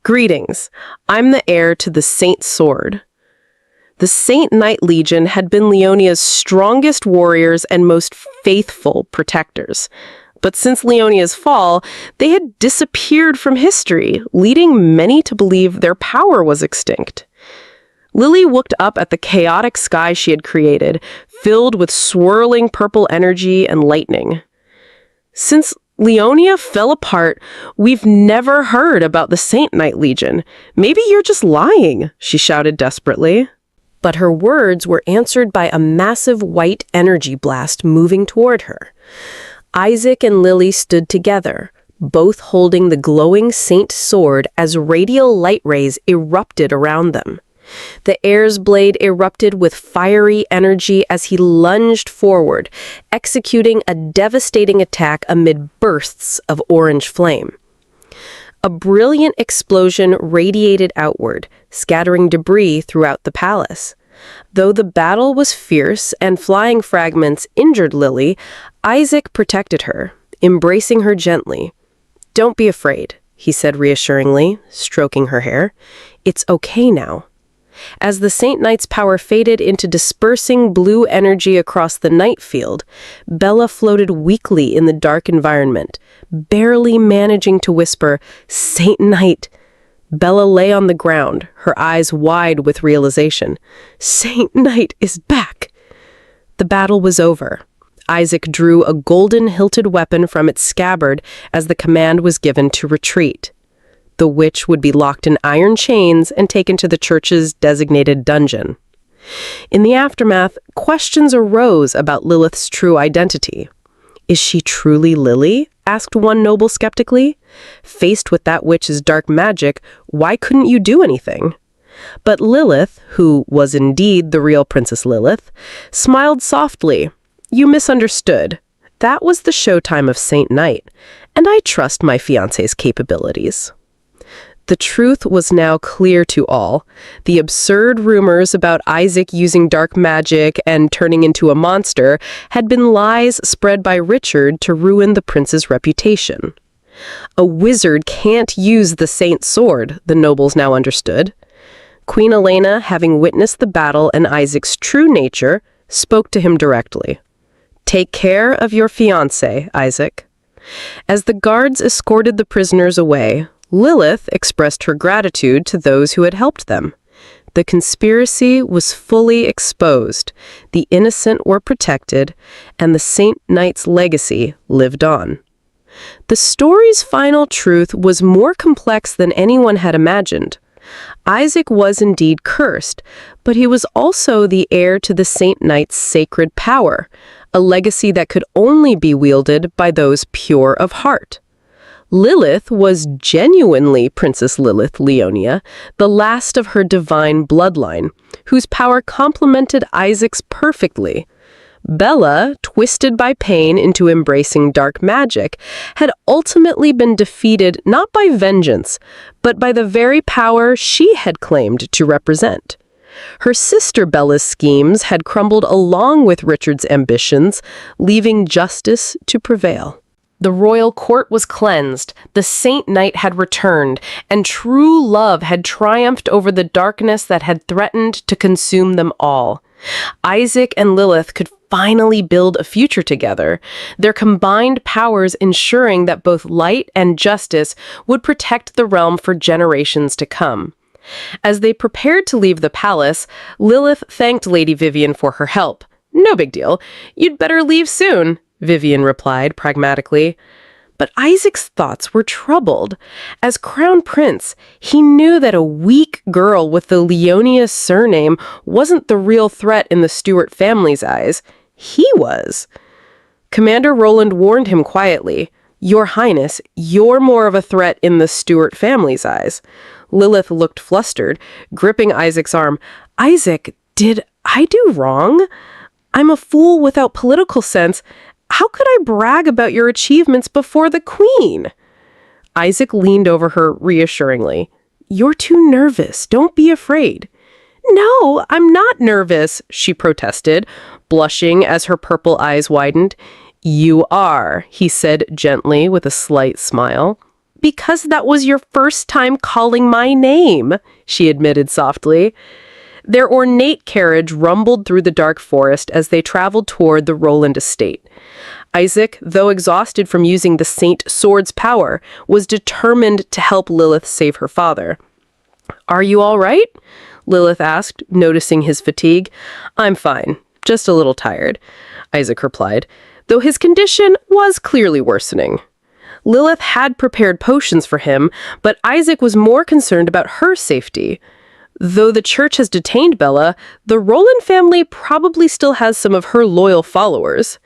Greetings, I'm the heir to the Saint's Sword. The Saint Knight Legion had been Leonia's strongest warriors and most faithful protectors. But since Leonia's fall, they had disappeared from history, leading many to believe their power was extinct. Lily looked up at the chaotic sky she had created, filled with swirling purple energy and lightning. Since Leonia fell apart, we've never heard about the Saint Knight Legion. Maybe you're just lying, she shouted desperately. But her words were answered by a massive white energy blast moving toward her. Isaac and Lily stood together, both holding the glowing Saint sword as radial light rays erupted around them. The heir's blade erupted with fiery energy as he lunged forward, executing a devastating attack amid bursts of orange flame. A brilliant explosion radiated outward, scattering debris throughout the palace. Though the battle was fierce and flying fragments injured Lily, Isaac protected her, embracing her gently. Don't be afraid, he said reassuringly, stroking her hair. It's okay now. As the Saint Knight's power faded into dispersing blue energy across the night field, Bella floated weakly in the dark environment, barely managing to whisper, Saint Knight. Bella lay on the ground, her eyes wide with realization. Saint Knight is back! The battle was over. Isaac drew a golden-hilted weapon from its scabbard as the command was given to retreat. The witch would be locked in iron chains and taken to the church's designated dungeon. In the aftermath, questions arose about Lilith's true identity. Is she truly Lily? Asked one noble skeptically. Faced with that witch's dark magic, why couldn't you do anything? But Lilith, who was indeed the real Princess Lilith, smiled softly. You misunderstood. That was the showtime of Saint Knight, and I trust my fiancé's capabilities. The truth was now clear to all. The absurd rumors about Isaac using dark magic and turning into a monster had been lies spread by Richard to ruin the prince's reputation. A wizard can't use the Saint's sword, the nobles now understood. Queen Elena, having witnessed the battle and Isaac's true nature, spoke to him directly. Take care of your fiancé, Isaac. As the guards escorted the prisoners away, Lilith expressed her gratitude to those who had helped them. The conspiracy was fully exposed, the innocent were protected, and the Saint Knight's legacy lived on. The story's final truth was more complex than anyone had imagined. Isaac was indeed cursed, but he was also the heir to the Saint Knight's sacred power, a legacy that could only be wielded by those pure of heart. Lilith was genuinely Princess Lilith Leonia, the last of her divine bloodline, whose power complemented Isaac's perfectly. Bella, twisted by pain into embracing dark magic, had ultimately been defeated not by vengeance, but by the very power she had claimed to represent. Her sister Bella's schemes had crumbled along with Richard's ambitions, leaving justice to prevail. The royal court was cleansed, the Saint Knight had returned, and true love had triumphed over the darkness that had threatened to consume them all. Isaac and Lilith could finally build a future together, their combined powers ensuring that both light and justice would protect the realm for generations to come. As they prepared to leave the palace, Lilith thanked Lady Vivian for her help. No big deal. You'd better leave soon, Vivian replied pragmatically. But Isaac's thoughts were troubled. As crown prince, he knew that a weak girl with the Leonia surname wasn't the real threat in the Stuart family's eyes. He was. Commander Roland warned him quietly, "Your Highness, you're more of a threat in the Stuart family's eyes." Lilith looked flustered, gripping Isaac's arm. "Isaac, did I do wrong? I'm a fool without political sense. How could I brag about your achievements before the Queen?" Isaac leaned over her reassuringly. "You're too nervous. Don't be afraid." "No, I'm not nervous," she protested, blushing as her purple eyes widened. "You are," he said gently with a slight smile. "Because that was your first time calling my name," she admitted softly. Their ornate carriage rumbled through the dark forest as they traveled toward the Roland estate. Isaac, though exhausted from using the Saint Sword's power, was determined to help Lilith save her father. "Are you all right?" Lilith asked, noticing his fatigue. "I'm fine, just a little tired," Isaac replied, though his condition was clearly worsening. Lilith had prepared potions for him, but Isaac was more concerned about her safety. Though the church has detained Bella, the Roland family probably still has some of her loyal followers.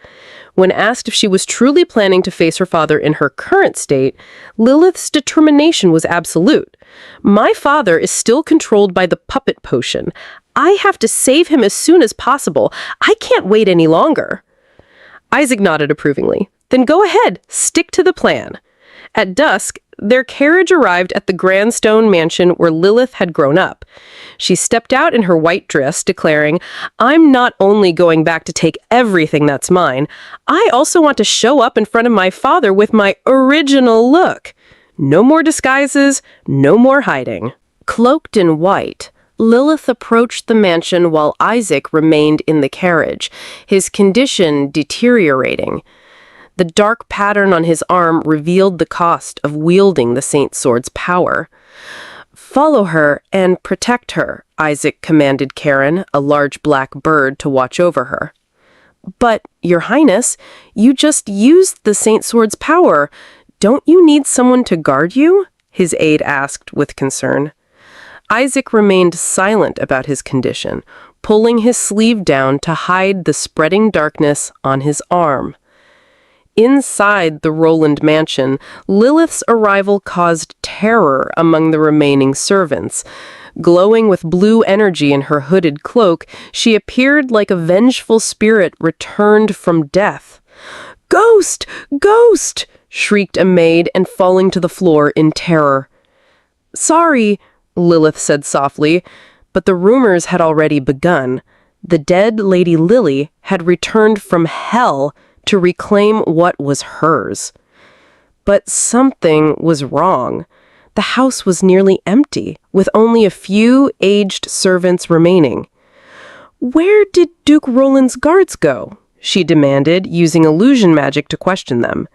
When asked if she was truly planning to face her father in her current state, Lilith's determination was absolute. "My father is still controlled by the puppet potion. I have to save him as soon as possible. I can't wait any longer." Isaac nodded approvingly. "Then go ahead, stick to the plan." At dusk, their carriage arrived at the grand stone mansion where Lilith had grown up. She stepped out in her white dress, declaring, "I'm not only going back to take everything that's mine, I also want to show up in front of my father with my original look. No more disguises, no more hiding." Cloaked in white, Lilith approached the mansion while Isaac remained in the carriage, his condition deteriorating. The dark pattern on his arm revealed the cost of wielding the Saint Sword's power. "Follow her and protect her," Isaac commanded Karen, a large black bird, to watch over her. "But, Your Highness, you just used the Saint Sword's power. Don't you need someone to guard you?" his aide asked with concern. Isaac remained silent about his condition, pulling his sleeve down to hide the spreading darkness on his arm. Inside the Roland mansion, Lilith's arrival caused terror among the remaining servants. Glowing with blue energy in her hooded cloak, she appeared like a vengeful spirit returned from death. "Ghost! Ghost!" shrieked a maid and falling to the floor in terror. "Sorry," Lilith said softly, but the rumors had already begun. The dead Lady Lily had returned from hell to reclaim what was hers. But something was wrong. The house was nearly empty, with only a few aged servants remaining. "Where did Duke Roland's guards go?" she demanded, using illusion magic to question them.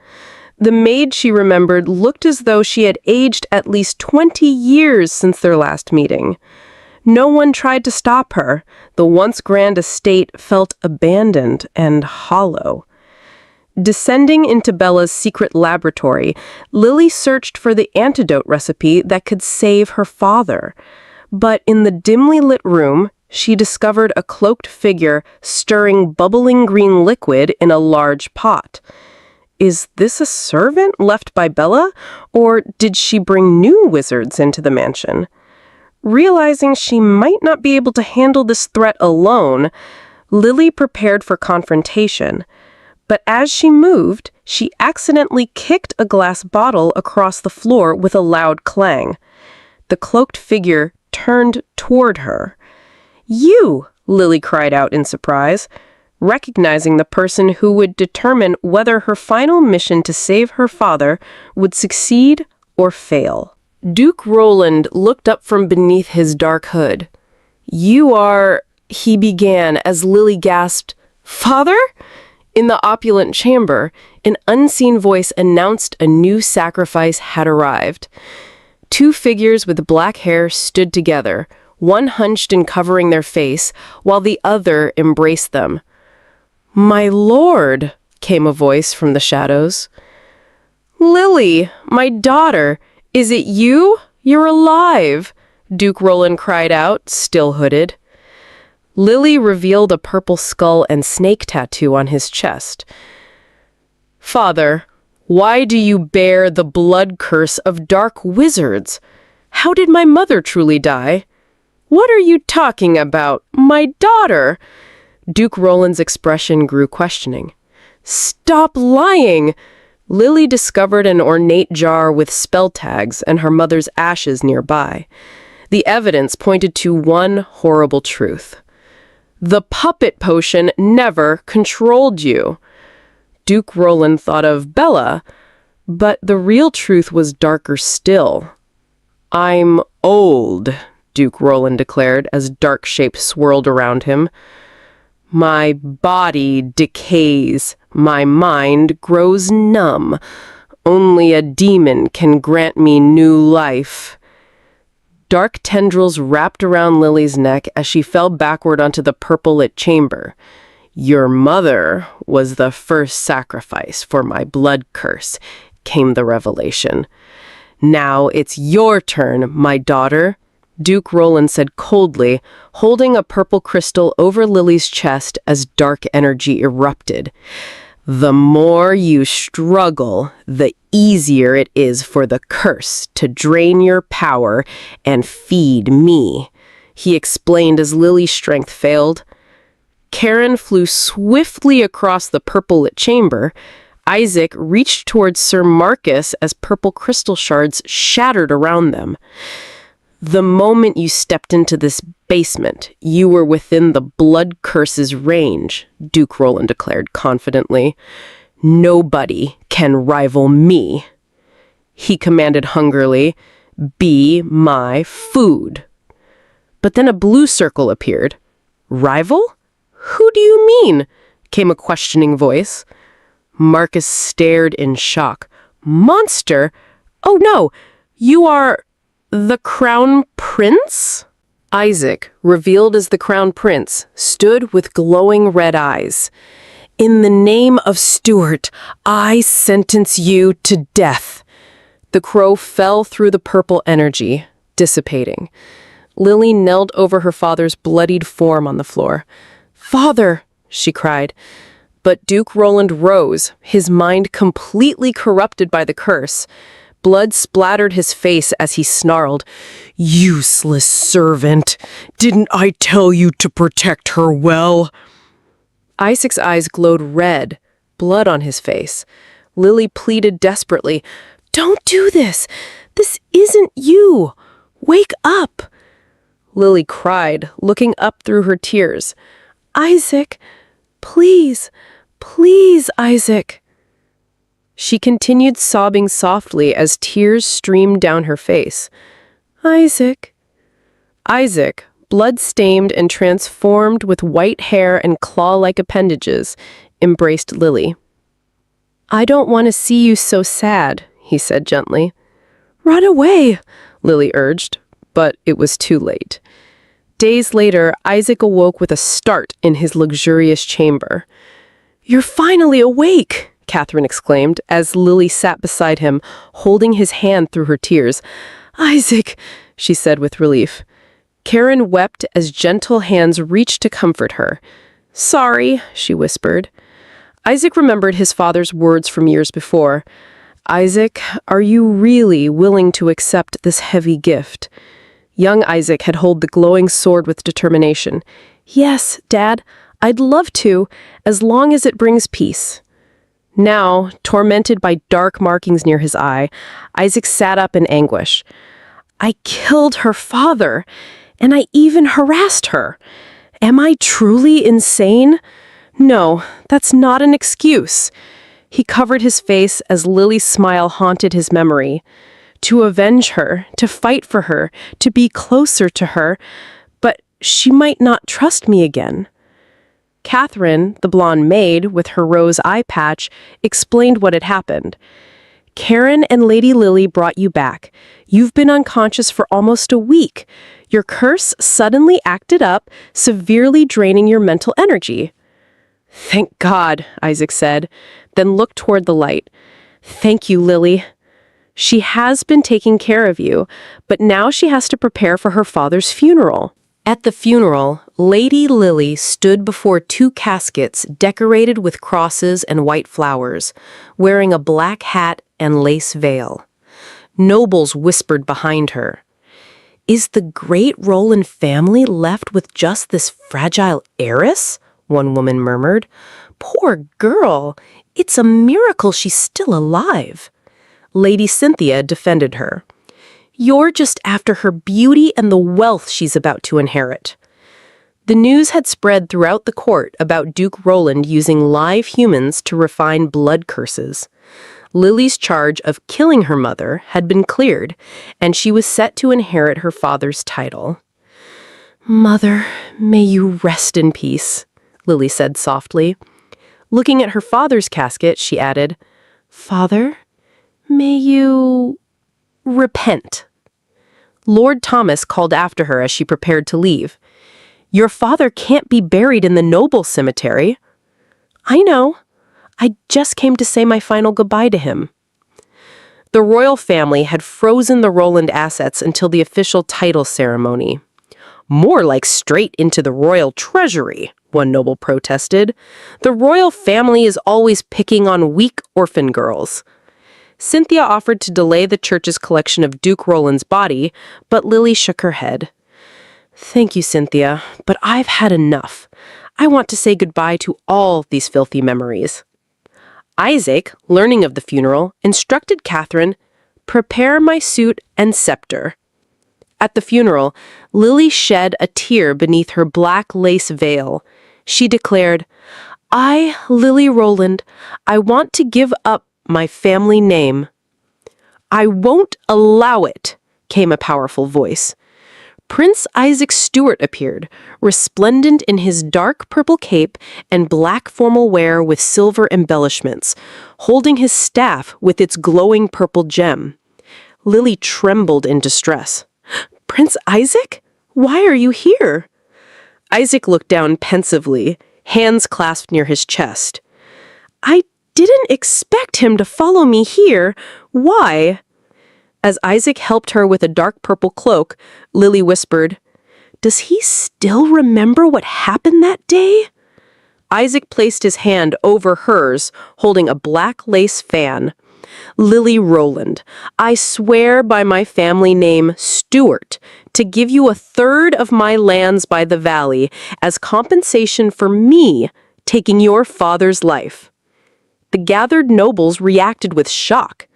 The maid she remembered looked as though she had aged at least 20 years since their last meeting. No one tried to stop her. The once grand estate felt abandoned and hollow. Descending into Bella's secret laboratory, Lily searched for the antidote recipe that could save her father. But in the dimly lit room, she discovered a cloaked figure stirring bubbling green liquid in a large pot. Is this a servant left by Bella, or did she bring new wizards into the mansion? Realizing she might not be able to handle this threat alone, Lily prepared for confrontation. But as she moved, she accidentally kicked a glass bottle across the floor with a loud clang. The cloaked figure turned toward her. "You!" Lily cried out in surprise, recognizing the person who would determine whether her final mission to save her father would succeed or fail. Duke Roland looked up from beneath his dark hood. "You are," he began as Lily gasped, "Father?" In the opulent chamber, an unseen voice announced a new sacrifice had arrived. Two figures with black hair stood together, one hunched and covering their face, while the other embraced them. "My lord," came a voice from the shadows. Lily, my daughter, is it you? You're alive, Duke Roland cried out, still hooded. Lily revealed a purple skull and snake tattoo on his chest. Father, why do you bear the blood curse of dark wizards? How did my mother truly die? What are you talking about? My daughter! Duke Roland's expression grew questioning. Stop lying! Lily discovered an ornate jar with spell tags and her mother's ashes nearby. The evidence pointed to one horrible truth. The puppet potion never controlled you. Duke Roland thought of Bella, but the real truth was darker still. I'm old, Duke Roland declared as dark shape swirled around him. My body decays. My mind grows numb. Only a demon can grant me new life. Dark tendrils wrapped around Lily's neck as she fell backward onto the purple-lit chamber. Your mother was the first sacrifice for my blood curse, came the revelation. Now it's your turn, my daughter, Duke Roland said coldly, holding a purple crystal over Lily's chest as dark energy erupted. The more you struggle, the easier it is for the curse to drain your power and feed me, he explained as Lily's strength failed. Karen flew swiftly across the purple-lit chamber. Isaac reached towards Sir Marcus as purple crystal shards shattered around them. The moment you stepped into this basement, you were within the blood curse's range, Duke Roland declared confidently. Nobody can rival me. He commanded hungrily, be my food. But then a blue circle appeared. Rival? Who do you mean? Came a questioning voice. Marcus stared in shock. Monster? Oh no, you are the Crown Prince? Isaac, revealed as the Crown Prince, stood with glowing red eyes. In the name of Stuart, I sentence you to death. The crow fell through the purple energy, dissipating. Lily knelt over her father's bloodied form on the floor. Father, she cried. But Duke Roland rose, his mind completely corrupted by the curse. Blood splattered his face as he snarled, Useless servant! Didn't I tell you to protect her well? Isaac's eyes glowed red, blood on his face. Lily pleaded desperately, Don't do this! This isn't you! Wake up! Lily cried, looking up through her tears. Isaac, please, please, Isaac. She continued sobbing softly as tears streamed down her face. Isaac. Isaac, blood-stained and transformed with white hair and claw-like appendages, embraced Lily. I don't want to see you so sad, he said gently. Run away, Lily urged, but it was too late. Days later, Isaac awoke with a start in his luxurious chamber. You're finally awake, Catherine exclaimed as Lily sat beside him, holding his hand through her tears. Isaac, she said with relief. Karen wept as gentle hands reached to comfort her. Sorry, she whispered. Isaac remembered his father's words from years before. Isaac, are you really willing to accept this heavy gift? Young Isaac had held the glowing sword with determination. Yes, Dad, I'd love to, as long as it brings peace. Now, tormented by dark markings near his eye, Isaac sat up in anguish. I killed her father, and I even harassed her. Am I truly insane? No, that's not an excuse. He covered his face as Lily's smile haunted his memory. To avenge her, to fight for her, to be closer to her, but she might not trust me again. Catherine, the blonde maid with her rose eye patch, explained what had happened. Karen and Lady Lily brought you back. You've been unconscious for almost a week. Your curse suddenly acted up, severely draining your mental energy. Thank God, Isaac said, then looked toward the light. Thank you, Lily. She has been taking care of you, but now she has to prepare for her father's funeral. At the funeral, Lady Lily stood before two caskets decorated with crosses and white flowers, wearing a black hat and lace veil. Nobles whispered behind her. Is the great Roland family left with just this fragile heiress? One woman murmured. Poor girl, it's a miracle she's still alive. Lady Cynthia defended her. You're just after her beauty and the wealth she's about to inherit. The news had spread throughout the court about Duke Roland using live humans to refine blood curses. Lily's charge of killing her mother had been cleared, and she was set to inherit her father's title. Mother, may you rest in peace, Lily said softly. Looking at her father's casket, she added, Father, may you repent. Lord Thomas called after her as she prepared to leave. Your father can't be buried in the noble cemetery. I know. I just came to say my final goodbye to him. The royal family had frozen the Roland assets until the official title ceremony. More like straight into the royal treasury, one noble protested. The royal family is always picking on weak orphan girls. Cynthia offered to delay the church's collection of Duke Roland's body, but Lily shook her head. Thank you, Cynthia, but I've had enough. I want to say goodbye to all these filthy memories. Isaac, learning of the funeral, instructed Catherine, prepare my suit and scepter. At the funeral, Lily shed a tear beneath her black lace veil. She declared, I, Lily Roland, I want to give up my family name. I won't allow it, came a powerful voice. Prince Isaac Stuart appeared, resplendent in his dark purple cape and black formal wear with silver embellishments, holding his staff with its glowing purple gem. Lily trembled in distress. Prince Isaac? Why are you here? Isaac looked down pensively, hands clasped near his chest. I didn't expect him to follow me here. Why? As Isaac helped her with a dark purple cloak, Lily whispered, Does he still remember what happened that day? Isaac placed his hand over hers, holding a black lace fan. Lily Roland, I swear by my family name, Stuart, to give you 1/3 of my lands by the valley as compensation for me taking your father's life. The gathered nobles reacted with shock.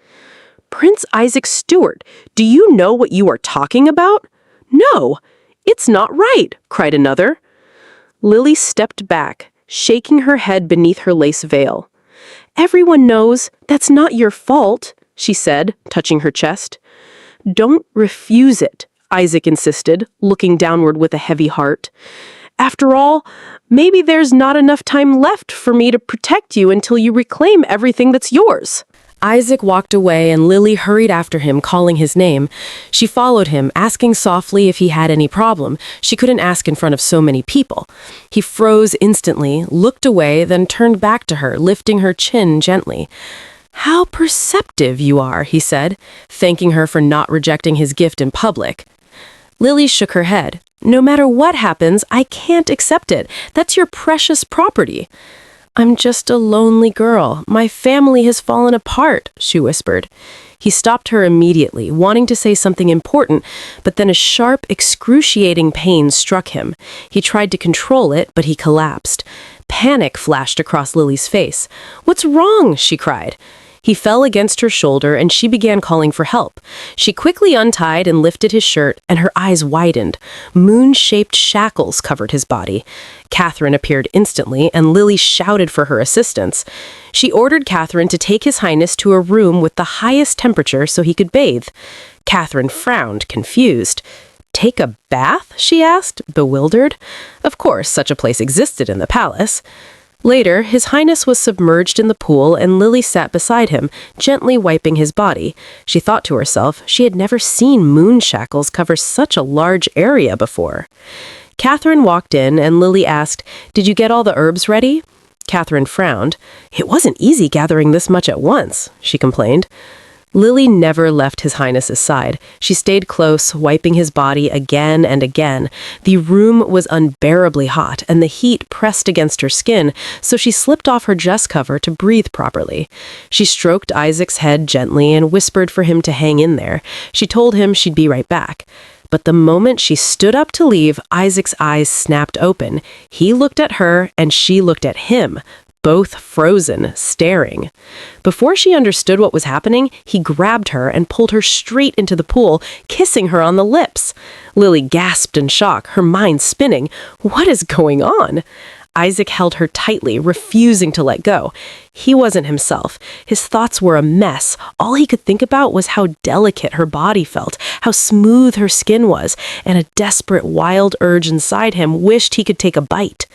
Prince Isaac Stuart, do you know what you are talking about? No, it's not right, cried another. Lily stepped back, shaking her head beneath her lace veil. Everyone knows that's not your fault, she said, touching her chest. Don't refuse it, Isaac insisted, looking downward with a heavy heart. After all, maybe there's not enough time left for me to protect you until you reclaim everything that's yours. Isaac walked away and Lily hurried after him, calling his name. She followed him, asking softly if he had any problem. She couldn't ask in front of so many people. He froze instantly, looked away, then turned back to her, lifting her chin gently. How perceptive you are, he said, thanking her for not rejecting his gift in public. Lily shook her head. No matter what happens, I can't accept it. That's your precious property. I'm just a lonely girl. My family has fallen apart, she whispered. He stopped her immediately, wanting to say something important, but then a sharp, excruciating pain struck him. He tried to control it, but he collapsed. Panic flashed across Lily's face. What's wrong? She cried. He fell against her shoulder and she began calling for help. She quickly untied and lifted his shirt, and her eyes widened. Moon-shaped shackles covered his body. Catherine appeared instantly, and Lily shouted for her assistance. She ordered Catherine to take His Highness to a room with the highest temperature so he could bathe. Catherine frowned, confused. Take a bath? She asked, bewildered. Of course, such a place existed in the palace. Later, His Highness was submerged in the pool and Lily sat beside him, gently wiping his body. She thought to herself she had never seen moon shackles cover such a large area before. Catherine walked in and Lily asked, Did you get all the herbs ready? Catherine frowned. "It wasn't easy gathering this much at once," she complained. Lily never left His Highness's side. She stayed close, wiping his body again and again. The room was unbearably hot, and the heat pressed against her skin, so she slipped off her dress cover to breathe properly. She stroked Isaac's head gently and whispered for him to hang in there. She told him she'd be right back. But the moment she stood up to leave, Isaac's eyes snapped open. He looked at her, and she looked at him, both frozen, staring. Before she understood what was happening, he grabbed her and pulled her straight into the pool, kissing her on the lips. Lily gasped in shock, her mind spinning. What is going on? Isaac held her tightly, refusing to let go. He wasn't himself. His thoughts were a mess. All he could think about was how delicate her body felt, how smooth her skin was, and a desperate, wild urge inside him wished he could take a bite.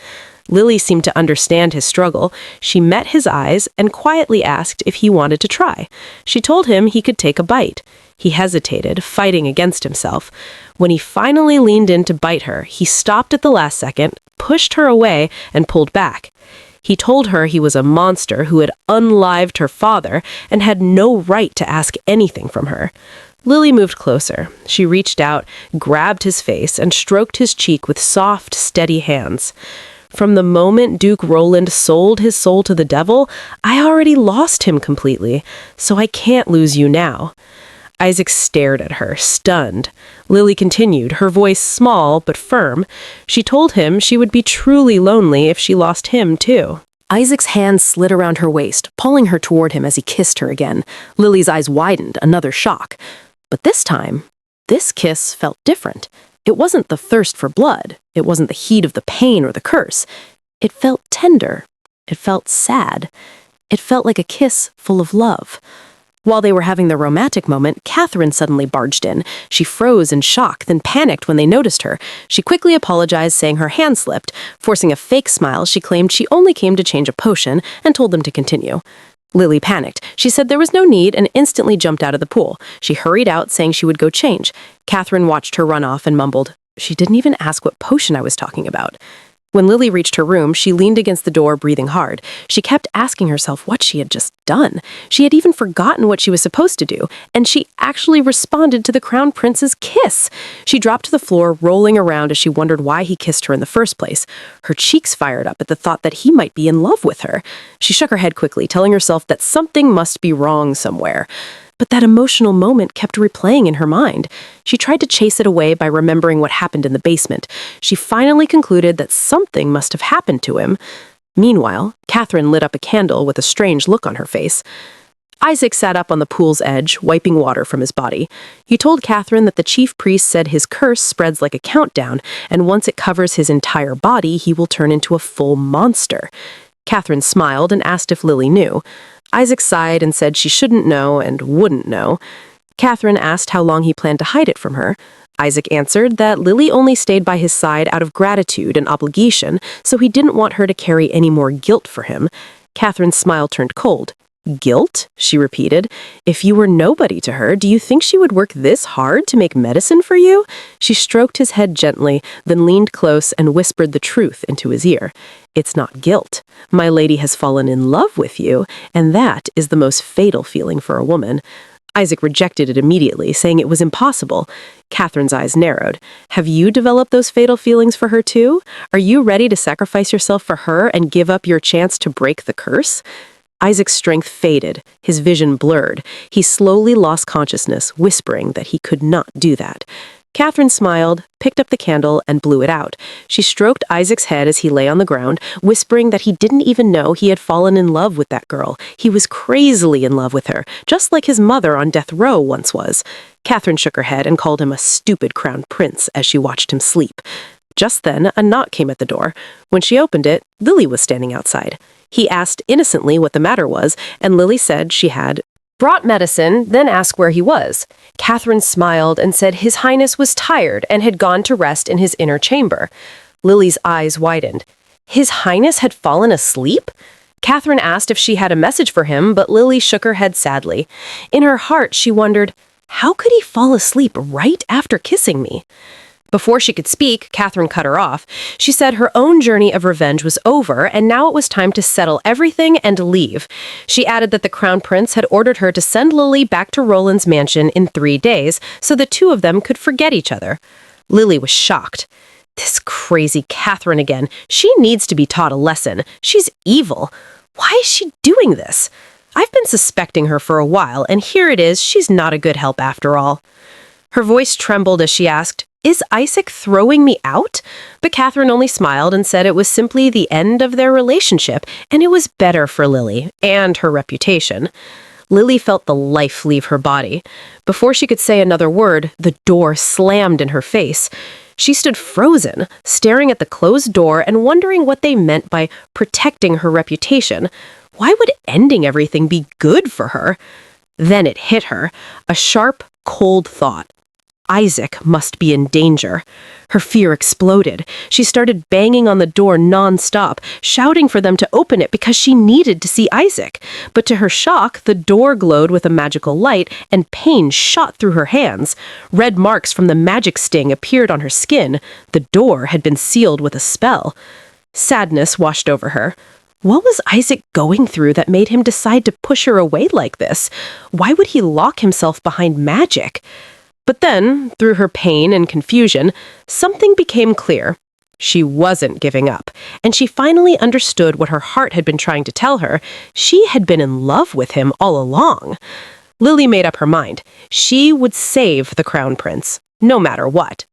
Lily seemed to understand his struggle. She met his eyes and quietly asked if he wanted to try. She told him he could take a bite. He hesitated, fighting against himself. When he finally leaned in to bite her, he stopped at the last second, pushed her away, and pulled back. He told her he was a monster who had unlived her father and had no right to ask anything from her. Lily moved closer. She reached out, grabbed his face, and stroked his cheek with soft, steady hands. From the moment Duke Roland sold his soul to the devil, I already lost him completely, so I can't lose you now. Isaac stared at her, stunned. Lily continued, her voice small but firm. She told him she would be truly lonely if she lost him, too. Isaac's hand slid around her waist, pulling her toward him as he kissed her again. Lily's eyes widened, another shock. But this time, this kiss felt different. It wasn't the thirst for blood. It wasn't the heat of the pain or the curse. It felt tender. It felt sad. It felt like a kiss full of love. While they were having their romantic moment, Catherine suddenly barged in. She froze in shock, then panicked when they noticed her. She quickly apologized, saying her hand slipped. Forcing a fake smile, she claimed she only came to change a potion and told them to continue. Lily panicked. She said there was no need and instantly jumped out of the pool. She hurried out, saying she would go change. Catherine watched her run off and mumbled, "She didn't even ask what potion I was talking about." When Lily reached her room, she leaned against the door, breathing hard. She kept asking herself what she had just done. She had even forgotten what she was supposed to do, and she actually responded to the Crown Prince's kiss. She dropped to the floor, rolling around as she wondered why he kissed her in the first place. Her cheeks fired up at the thought that he might be in love with her. She shook her head quickly, telling herself that something must be wrong somewhere. But that emotional moment kept replaying in her mind. She tried to chase it away by remembering what happened in the basement. She finally concluded that something must have happened to him. Meanwhile, Catherine lit up a candle with a strange look on her face. Isaac sat up on the pool's edge, wiping water from his body. He told Catherine that the chief priest said his curse spreads like a countdown, and once it covers his entire body, he will turn into a full monster. Catherine smiled and asked if Lily knew. Isaac sighed and said she shouldn't know and wouldn't know. Catherine asked how long he planned to hide it from her. Isaac answered that Lily only stayed by his side out of gratitude and obligation, so he didn't want her to carry any more guilt for him. Catherine's smile turned cold. "Guilt?" she repeated. "If you were nobody to her, do you think she would work this hard to make medicine for you?" She stroked his head gently, then leaned close and whispered the truth into his ear. "It's not guilt. My lady has fallen in love with you, and that is the most fatal feeling for a woman." Isaac rejected it immediately, saying it was impossible. Catherine's eyes narrowed. "Have you developed those fatal feelings for her too? Are you ready to sacrifice yourself for her and give up your chance to break the curse?" Isaac's strength faded, his vision blurred. He slowly lost consciousness, whispering that he could not do that. Catherine smiled, picked up the candle, and blew it out. She stroked Isaac's head as he lay on the ground, whispering that he didn't even know he had fallen in love with that girl. He was crazily in love with her, just like his mother on death row once was. Catherine shook her head and called him a stupid crown prince as she watched him sleep. Just then, a knock came at the door. When she opened it, Lily was standing outside. He asked innocently what the matter was, and Lily said she had brought medicine, then asked where he was. Catherine smiled and said His Highness was tired and had gone to rest in his inner chamber. Lily's eyes widened. His Highness had fallen asleep? Catherine asked if she had a message for him, but Lily shook her head sadly. In her heart, she wondered, how could he fall asleep right after kissing me? Before she could speak, Catherine cut her off. She said her own journey of revenge was over, and now it was time to settle everything and leave. She added that the Crown Prince had ordered her to send Lily back to Roland's mansion in 3 days so the two of them could forget each other. Lily was shocked. This crazy Catherine again. She needs to be taught a lesson. She's evil. Why is she doing this? I've been suspecting her for a while, and here it is, she's not a good help after all. Her voice trembled as she asked, "Is Isaac throwing me out?" But Catherine only smiled and said it was simply the end of their relationship, and it was better for Lily and her reputation. Lily felt the life leave her body. Before she could say another word, the door slammed in her face. She stood frozen, staring at the closed door and wondering what they meant by protecting her reputation. Why would ending everything be good for her? Then it hit her, a sharp, cold thought. Isaac must be in danger. Her fear exploded. She started banging on the door non-stop, shouting for them to open it because she needed to see Isaac. But to her shock, the door glowed with a magical light and pain shot through her hands. Red marks from the magic sting appeared on her skin. The door had been sealed with a spell. Sadness washed over her. What was Isaac going through that made him decide to push her away like this? Why would he lock himself behind magic? But then, through her pain and confusion, something became clear. She wasn't giving up, and she finally understood what her heart had been trying to tell her. She had been in love with him all along. Lily made up her mind. She would save the Crown Prince, no matter what.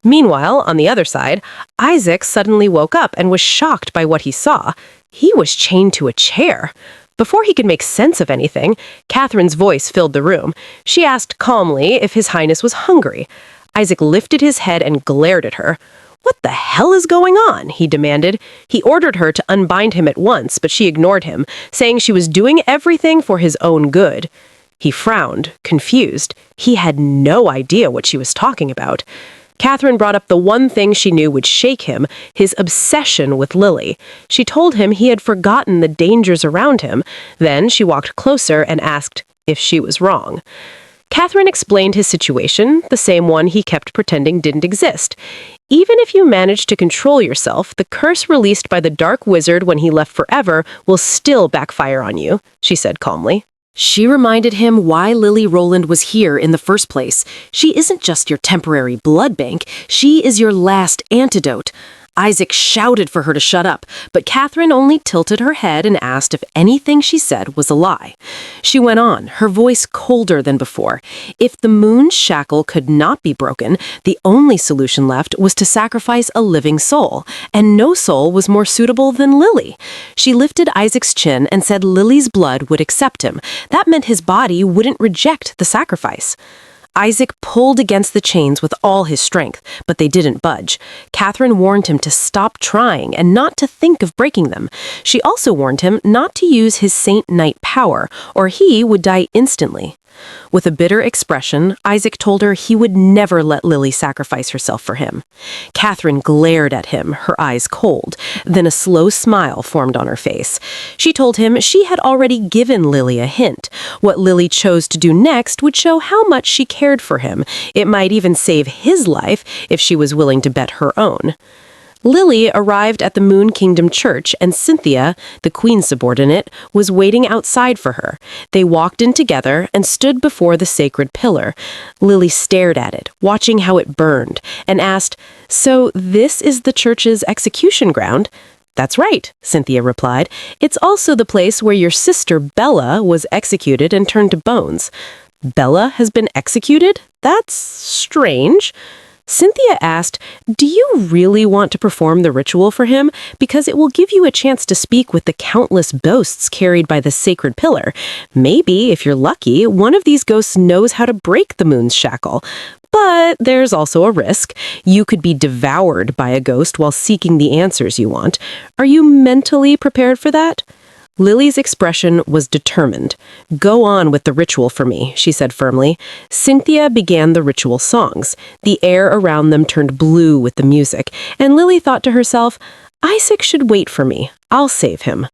Meanwhile, on the other side, Isaac suddenly woke up and was shocked by what he saw. He was chained to a chair. Before he could make sense of anything, Catherine's voice filled the room. She asked calmly if His Highness was hungry. Isaac lifted his head and glared at her. "What the hell is going on?" he demanded. He ordered her to unbind him at once, but she ignored him, saying she was doing everything for his own good. He frowned, confused. He had no idea what she was talking about. Catherine brought up the one thing she knew would shake him, his obsession with Lily. She told him he had forgotten the dangers around him. Then she walked closer and asked if she was wrong. Catherine explained his situation, the same one he kept pretending didn't exist. Even if you manage to control yourself, the curse released by the Dark Wizard when he left forever will still backfire on you, she said calmly. She reminded him why Lily Roland was here in the first place. She isn't just your temporary blood bank, she is your last antidote. Isaac shouted for her to shut up, but Catherine only tilted her head and asked if anything she said was a lie. She went on, her voice colder than before. If the moon's shackle could not be broken, the only solution left was to sacrifice a living soul, and no soul was more suitable than Lily. She lifted Isaac's chin and said Lily's blood would accept him. That meant his body wouldn't reject the sacrifice. Isaac pulled against the chains with all his strength, but they didn't budge. Catherine warned him to stop trying and not to think of breaking them. She also warned him not to use his Saint Knight power, or he would die instantly. With a bitter expression, Isaac told her he would never let Lily sacrifice herself for him. Catherine glared at him, her eyes cold. Then a slow smile formed on her face. She told him she had already given Lily a hint. What Lily chose to do next would show how much she cared for him. It might even save his life if she was willing to bet her own. Lily arrived at the Moon Kingdom Church, and Cynthia, the queen's subordinate, was waiting outside for her. They walked in together and stood before the sacred pillar. Lily stared at it, watching how it burned, and asked, "So this is the church's execution ground?" "That's right," Cynthia replied. "It's also the place where your sister Bella was executed and turned to bones." "Bella has been executed? That's strange." Cynthia asked, "Do you really want to perform the ritual for him? Because it will give you a chance to speak with the countless ghosts carried by the sacred pillar. Maybe, if you're lucky, one of these ghosts knows how to break the moon's shackle. But there's also a risk. You could be devoured by a ghost while seeking the answers you want. Are you mentally prepared for that?" Lily's expression was determined. "Go on with the ritual for me," she said firmly. Cynthia began the ritual songs. The air around them turned blue with the music, and Lily thought to herself, "Isaac should wait for me. I'll save him."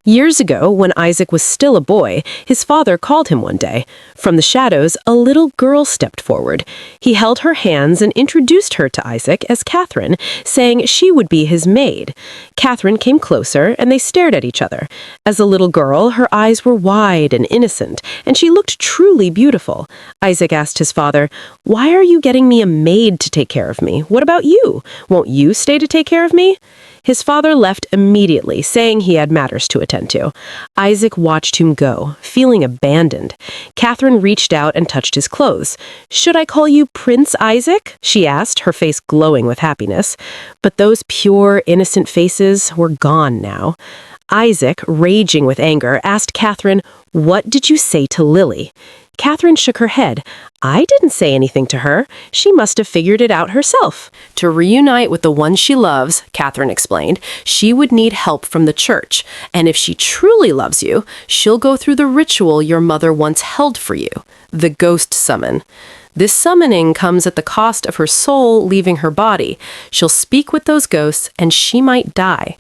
Years ago, when Isaac was still a boy, his father called him one day. From the shadows, a little girl stepped forward. He held her hands and introduced her to Isaac as Catherine, saying she would be his maid. Catherine came closer, and they stared at each other. As a little girl, her eyes were wide and innocent, and she looked truly beautiful. Isaac asked his father, "Why are you getting me a maid to take care of me? What about you? Won't you stay to take care of me?" His father left immediately, saying he had matters to attend to. Isaac watched him go, feeling abandoned. Catherine reached out and touched his clothes. "Should I call you Prince Isaac?" she asked, her face glowing with happiness. But those pure, innocent faces were gone now. Isaac, raging with anger, asked Catherine, "What did you say to Lily?" Catherine shook her head. "I didn't say anything to her. She must have figured it out herself." To reunite with the one she loves, Catherine explained, she would need help from the church. And if she truly loves you, she'll go through the ritual your mother once held for you, the ghost summon. This summoning comes at the cost of her soul leaving her body. She'll speak with those ghosts, and she might die.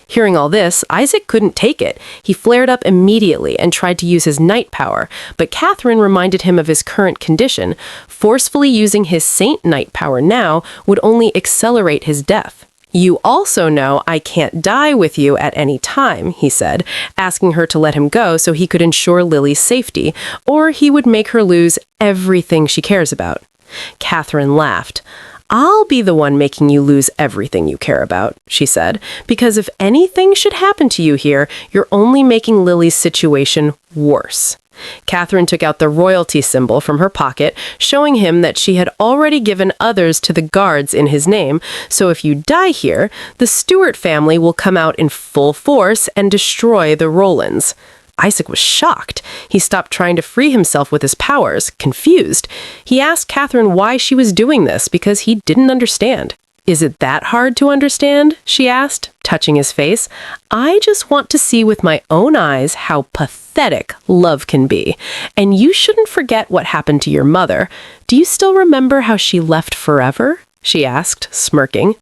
Hearing all this, Isaac couldn't take it. He flared up immediately and tried to use his night power, but Catherine reminded him of his current condition. Forcefully using his saint night power now would only accelerate his death. "You also know I can't die with you at any time," he said, asking her to let him go so he could ensure Lily's safety, or he would make her lose everything she cares about. Catherine laughed. "I'll be the one making you lose everything you care about," she said, "because if anything should happen to you here, you're only making Lily's situation worse." Catherine took out the royalty symbol from her pocket, showing him that she had already given others to the guards in his name, so if you die here, the Stewart family will come out in full force and destroy the Rolands. Isaac was shocked. He stopped trying to free himself with his powers, confused. He asked Catherine why she was doing this because he didn't understand. "Is it that hard to understand?" she asked, touching his face. "I just want to see with my own eyes how pathetic love can be. And you shouldn't forget what happened to your mother. Do you still remember how she left forever?" she asked, smirking.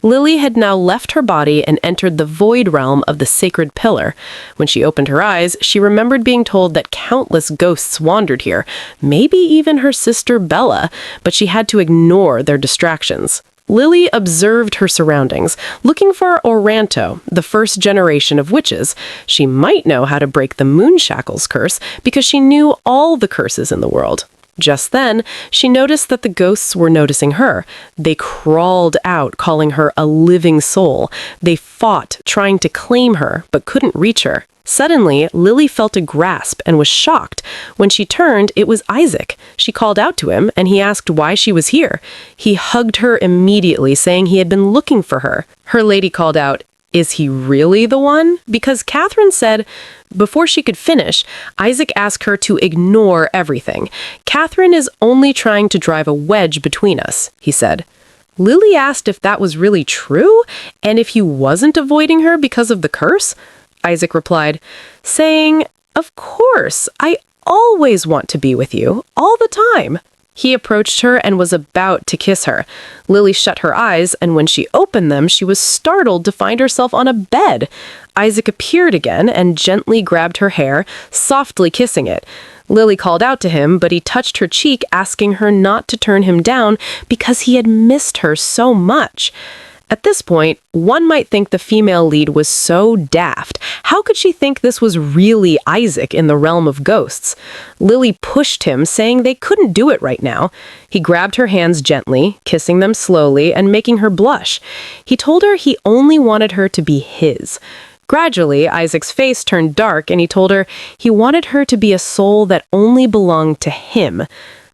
Lily had now left her body and entered the void realm of the sacred pillar. When she opened her eyes, she remembered being told that countless ghosts wandered here, maybe even her sister Bella, but she had to ignore their distractions. Lily observed her surroundings, looking for Oranto, the first generation of witches. She might know how to break the Moonshackles curse because she knew all the curses in the world. Just then, she noticed that the ghosts were noticing her. They crawled out, calling her a living soul. They fought, trying to claim her, but couldn't reach her. Suddenly, Lily felt a grasp and was shocked. When she turned, it was Isaac. She called out to him, and he asked why she was here. He hugged her immediately, saying he had been looking for her. Her lady called out, "Is he really the one?" Because Catherine said. Before she could finish, Isaac asked her to ignore everything. "Catherine is only trying to drive a wedge between us," he said. Lily asked if that was really true, and if he wasn't avoiding her because of the curse. Isaac replied, saying, "Of course, I always want to be with you, all the time." He approached her and was about to kiss her. Lily shut her eyes, and when she opened them, she was startled to find herself on a bed. Isaac appeared again and gently grabbed her hair, softly kissing it. Lily called out to him, but he touched her cheek, asking her not to turn him down because he had missed her so much. At this point, one might think the female lead was so daft. How could she think this was really Isaac in the realm of ghosts? Lily pushed him, saying they couldn't do it right now. He grabbed her hands gently, kissing them slowly and making her blush. He told her he only wanted her to be his. Gradually, Isaac's face turned dark, and he told her he wanted her to be a soul that only belonged to him.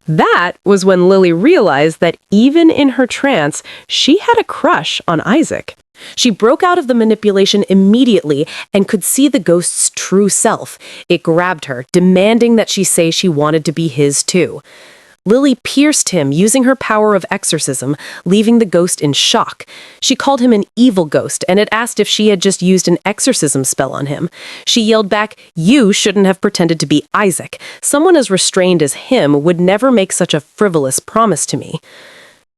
That was when Lily realized that even in her trance, she had a crush on Isaac. She broke out of the manipulation immediately and could see the ghost's true self. It grabbed her, demanding that she say she wanted to be his too. Lily pierced him using her power of exorcism, leaving the ghost in shock. She called him an evil ghost, and it asked if she had just used an exorcism spell on him. She yelled back, "You shouldn't have pretended to be Isaac. Someone as restrained as him would never make such a frivolous promise to me."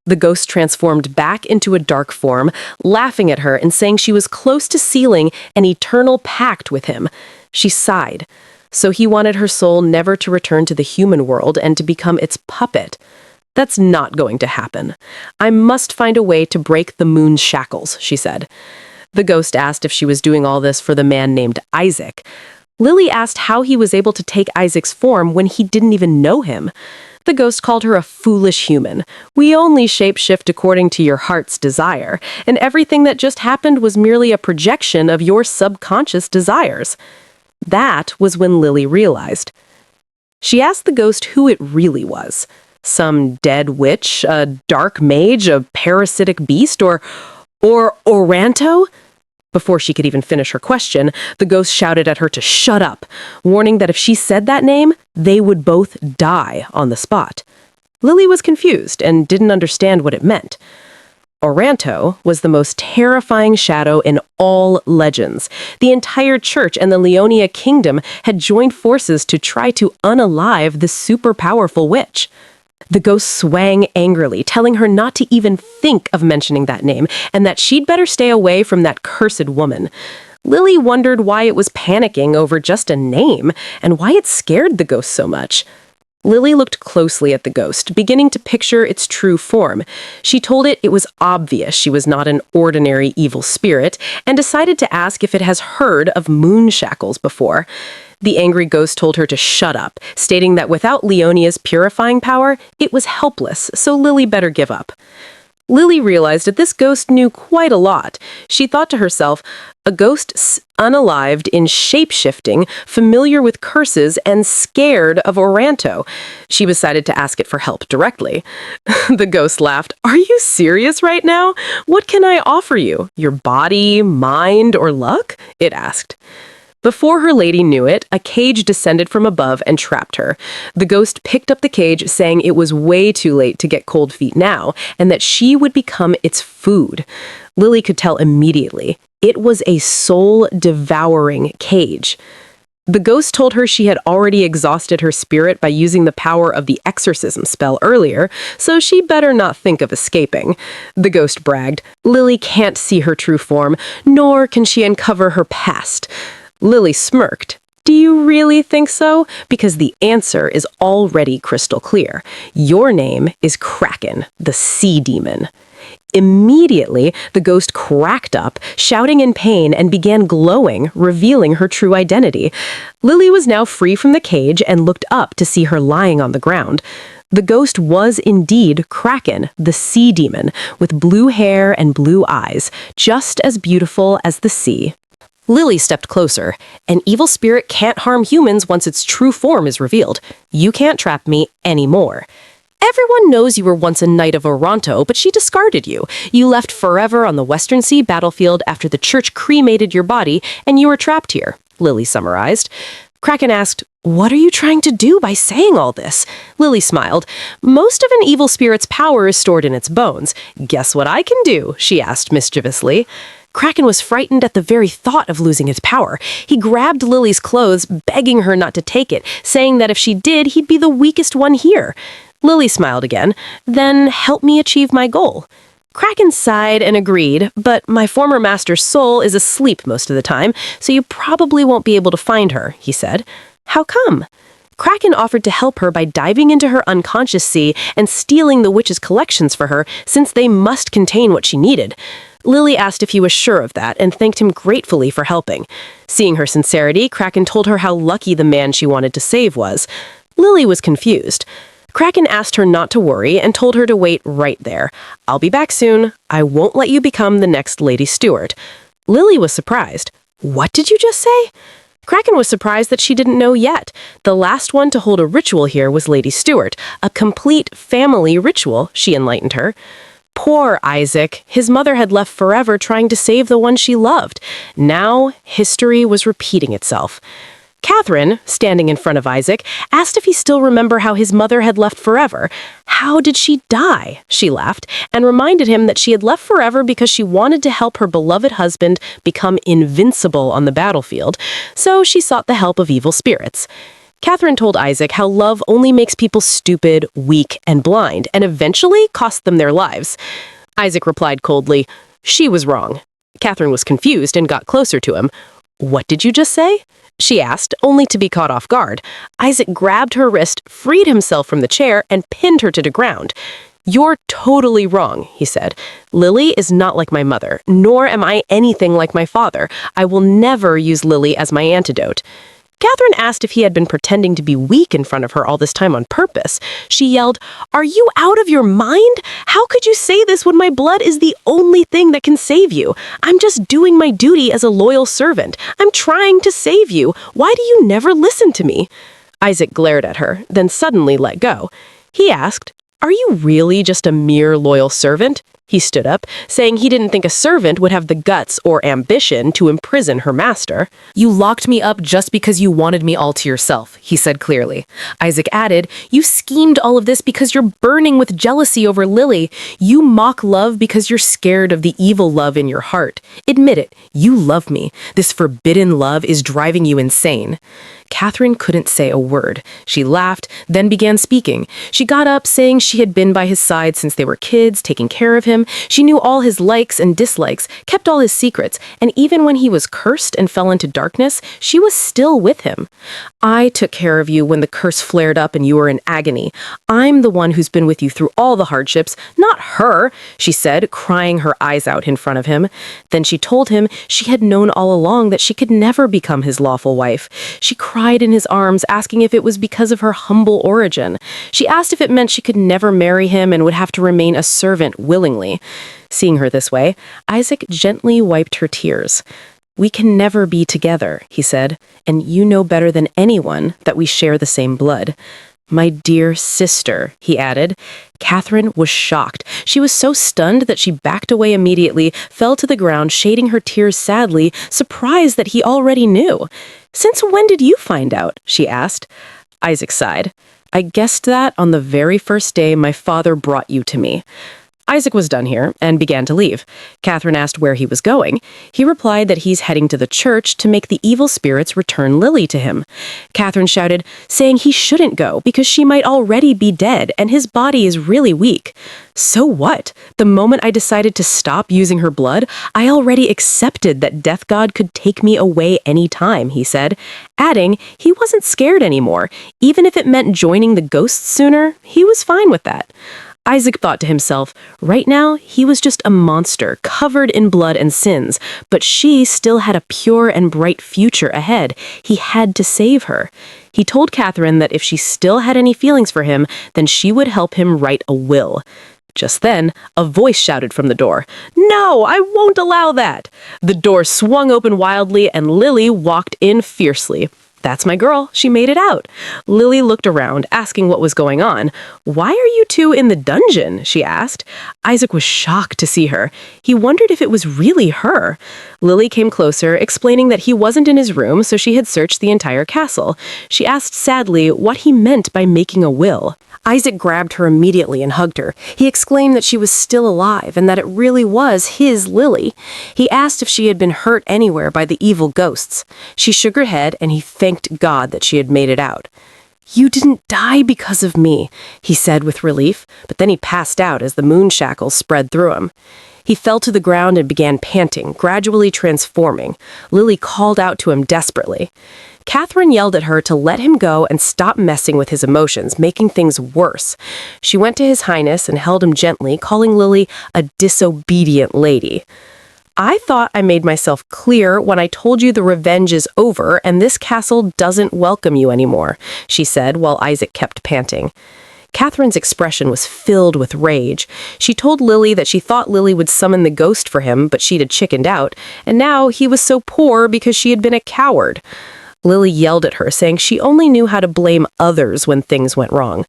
The ghost transformed back into a dark form, laughing at her and saying she was close to sealing an eternal pact with him. She sighed. So he wanted her soul never to return to the human world and to become its puppet. That's not going to happen. I must find a way to break the moon's shackles, she said. The ghost asked if she was doing all this for the man named Isaac. Lily asked how he was able to take Isaac's form when he didn't even know him. The ghost called her a foolish human. We only shapeshift according to your heart's desire, and everything that just happened was merely a projection of your subconscious desires. That was when Lily realized. She asked the ghost who it really was. Some dead witch, a dark mage, a parasitic beast, or Oranto? Before she could even finish her question, the ghost shouted at her to shut up, warning that if she said that name, they would both die on the spot. Lily was confused and didn't understand what it meant. Oranto was the most terrifying shadow in all legends. The entire church and the Leonia kingdom had joined forces to try to unalive the super-powerful witch. The ghost swang angrily, telling her not to even think of mentioning that name, and that she'd better stay away from that cursed woman. Lily wondered why it was panicking over just a name, and why it scared the ghost so much. Lily looked closely at the ghost, beginning to picture its true form. She told it was obvious she was not an ordinary evil spirit, and decided to ask if it has heard of moon shackles before. The angry ghost told her to shut up, stating that without Leonia's purifying power, it was helpless, so Lily better give up. Lily realized that this ghost knew quite a lot. She thought to herself, a ghost unalived in shape-shifting, familiar with curses, and scared of Oranto. She decided to ask it for help directly. The ghost laughed. Are you serious right now? What can I offer you? Your body, mind, or luck? It asked. Before her lady knew it, a cage descended from above and trapped her. The ghost picked up the cage, saying it was way too late to get cold feet now, and that she would become its food. Lily could tell immediately. It was a soul-devouring cage. The ghost told her she had already exhausted her spirit by using the power of the exorcism spell earlier, so she better not think of escaping. The ghost bragged, Lily can't see her true form, nor can she uncover her past. Lily smirked. Do you really think so? Because the answer is already crystal clear. Your name is Kraken, the sea demon. Immediately, the ghost cracked up, shouting in pain, and began glowing, revealing her true identity. Lily was now free from the cage and looked up to see her lying on the ground. The ghost was indeed Kraken, the sea demon, with blue hair and blue eyes, just as beautiful as the sea. Lily stepped closer. An evil spirit can't harm humans once its true form is revealed. You can't trap me anymore. Everyone knows you were once a knight of Oranto, but she discarded you. You left forever on the Western Sea battlefield after the church cremated your body, and you were trapped here, Lily summarized. Kraken asked, What are you trying to do by saying all this? Lily smiled. Most of an evil spirit's power is stored in its bones. Guess what I can do? She asked mischievously. Kraken was frightened at the very thought of losing its power. He grabbed Lily's clothes, begging her not to take it, saying that if she did, he'd be the weakest one here. Lily smiled again. Then help me achieve my goal. Kraken sighed and agreed, but my former master's soul is asleep most of the time, so you probably won't be able to find her, he said. How come? Kraken offered to help her by diving into her unconscious sea and stealing the witch's collections for her, since they must contain what she needed. Lily asked if he was sure of that and thanked him gratefully for helping. Seeing her sincerity, Kraken told her how lucky the man she wanted to save was. Lily was confused. Kraken asked her not to worry and told her to wait right there. I'll be back soon. I won't let you become the next Lady Stewart. Lily was surprised. What did you just say? Kraken was surprised that she didn't know yet. The last one to hold a ritual here was Lady Stewart, a complete family ritual, she enlightened her. Poor Isaac. His mother had left forever trying to save the one she loved. Now, history was repeating itself. Catherine, standing in front of Isaac, asked if he still remembered how his mother had left forever. How did she die? She laughed, and reminded him that she had left forever because she wanted to help her beloved husband become invincible on the battlefield, so she sought the help of evil spirits. Catherine told Isaac how love only makes people stupid, weak, and blind, and eventually cost them their lives. Isaac replied coldly, "She was wrong." Catherine was confused and got closer to him. "What did you just say?" she asked, only to be caught off guard. Isaac grabbed her wrist, freed himself from the chair, and pinned her to the ground. "You're totally wrong," he said. "Lily is not like my mother, nor am I anything like my father. I will never use Lily as my antidote." Catherine asked if he had been pretending to be weak in front of her all this time on purpose. She yelled, "Are you out of your mind? How could you say this when my blood is the only thing that can save you? I'm just doing my duty as a loyal servant. I'm trying to save you. Why do you never listen to me?" Isaac glared at her, then suddenly let go. He asked, "Are you really just a mere loyal servant?" He stood up, saying he didn't think a servant would have the guts or ambition to imprison her master. "You locked me up just because you wanted me all to yourself," he said clearly. Isaac added, "You schemed all of this because you're burning with jealousy over Lily. You mock love because you're scared of the evil love in your heart. Admit it, you love me. This forbidden love is driving you insane." Catherine couldn't say a word. She laughed, then began speaking. She got up, saying she had been by his side since they were kids, taking care of him. She knew all his likes and dislikes, kept all his secrets, and even when he was cursed and fell into darkness, she was still with him. "I took care of you when the curse flared up and you were in agony. I'm the one who's been with you through all the hardships, not her," she said, crying her eyes out in front of him. Then she told him she had known all along that she could never become his lawful wife. She cried in his arms, asking if it was because of her humble origin. She asked if it meant she could never marry him and would have to remain a servant willingly. Seeing her this way, Isaac gently wiped her tears. "We can never be together," he said, "and you know better than anyone that we share the same blood." "My dear sister," he added. Catherine was shocked. She was so stunned that she backed away immediately, fell to the ground, shading her tears sadly, surprised that he already knew. "Since when did you find out?" she asked. Isaac sighed. "I guessed that on the very first day my father brought you to me." Isaac was done here and began to leave. Catherine asked where he was going. He replied that he's heading to the church to make the evil spirits return Lily to him. Catherine shouted, saying he shouldn't go because she might already be dead and his body is really weak. "So what? The moment I decided to stop using her blood, I already accepted that Death God could take me away any time," he said, adding he wasn't scared anymore. Even if it meant joining the ghosts sooner, he was fine with that. Isaac thought to himself, right now, he was just a monster, covered in blood and sins, but she still had a pure and bright future ahead. He had to save her. He told Catherine that if she still had any feelings for him, then she would help him write a will. Just then, a voice shouted from the door, "No, I won't allow that!" The door swung open wildly, and Lily walked in fiercely. "That's my girl. She made it out." Lily looked around, asking what was going on. "Why are you two in the dungeon?" she asked. Isaac was shocked to see her. He wondered if it was really her. Lily came closer, explaining that he wasn't in his room, so she had searched the entire castle. She asked sadly what he meant by making a will. Isaac grabbed her immediately and hugged her. He exclaimed that she was still alive and that it really was his Lily. He asked if she had been hurt anywhere by the evil ghosts. She shook her head and he thanked God that she had made it out. "You didn't die because of me," he said with relief, but then he passed out as the moon shackles spread through him. He fell to the ground and began panting, gradually transforming. Lily called out to him desperately. Catherine yelled at her to let him go and stop messing with his emotions, making things worse. She went to His Highness and held him gently, calling Lily a disobedient lady. "I thought I made myself clear when I told you the revenge is over and this castle doesn't welcome you anymore," she said while Isaac kept panting. Catherine's expression was filled with rage. She told Lily that she thought Lily would summon the ghost for him, but she'd chickened out, and now he was so poor because she had been a coward. Lily yelled at her, saying she only knew how to blame others when things went wrong.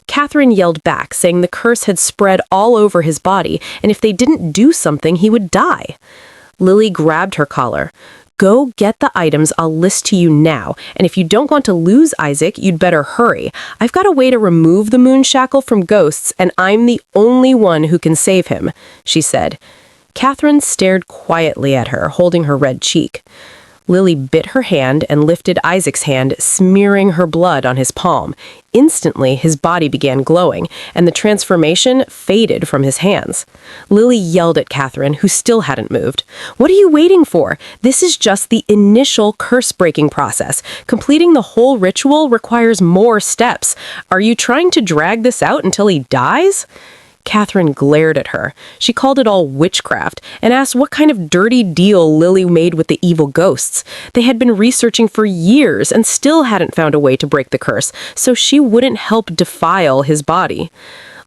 Catherine yelled back, saying the curse had spread all over his body, and if they didn't do something, he would die. Lily grabbed her collar. "Go get the items I'll list to you now, and if you don't want to lose Isaac, you'd better hurry. I've got a way to remove the moon shackle from ghosts, and I'm the only one who can save him," she said. Catherine stared quietly at her, holding her red cheek. Lily bit her hand and lifted Isaac's hand, smearing her blood on his palm. Instantly, his body began glowing, and the transformation faded from his hands. Lily yelled at Catherine, who still hadn't moved. "What are you waiting for? This is just the initial curse-breaking process. Completing the whole ritual requires more steps. Are you trying to drag this out until he dies?" Catherine glared at her. She called it all witchcraft and asked what kind of dirty deal Lily made with the evil ghosts. They had been researching for years and still hadn't found a way to break the curse, so she wouldn't help defile his body.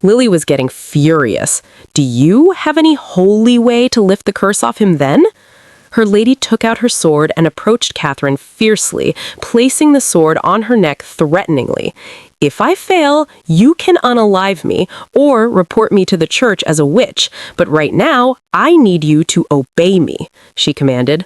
Lily was getting furious. "Do you have any holy way to lift the curse off him then?" Her lady took out her sword and approached Catherine fiercely, placing the sword on her neck threateningly. "If I fail, you can unalive me or report me to the church as a witch, but right now, I need you to obey me," she commanded.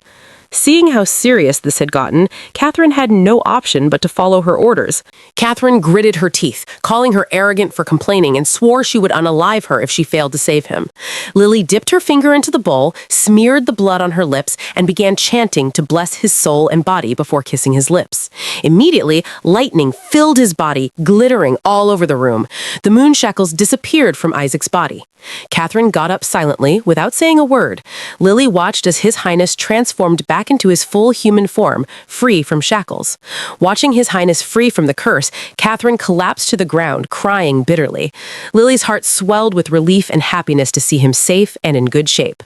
Seeing how serious this had gotten, Catherine had no option but to follow her orders. Catherine gritted her teeth, calling her arrogant for complaining, and swore she would unalive her if she failed to save him. Lily dipped her finger into the bowl, smeared the blood on her lips, and began chanting to bless his soul and body before kissing his lips. Immediately, lightning filled his body, glittering all over the room. The moon shackles disappeared from Isaac's body. Catherine got up silently, without saying a word. Lily watched as His Highness transformed back into his full human form, free from shackles. Watching His Highness free from the curse, Catherine collapsed to the ground, crying bitterly. Lily's heart swelled with relief and happiness to see him safe and in good shape.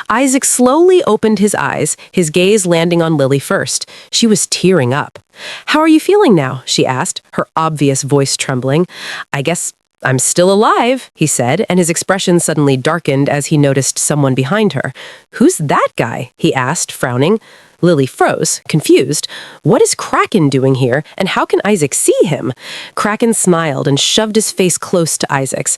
Isaac slowly opened his eyes, his gaze landing on Lily first. She was tearing up. "How are you feeling now?" she asked, her obvious voice trembling. "I guess I'm still alive," he said, and his expression suddenly darkened as he noticed someone behind her. "Who's that guy?" he asked, frowning. Lily froze, confused. What is Kraken doing here, and how can Isaac see him? Kraken smiled and shoved his face close to Isaac's.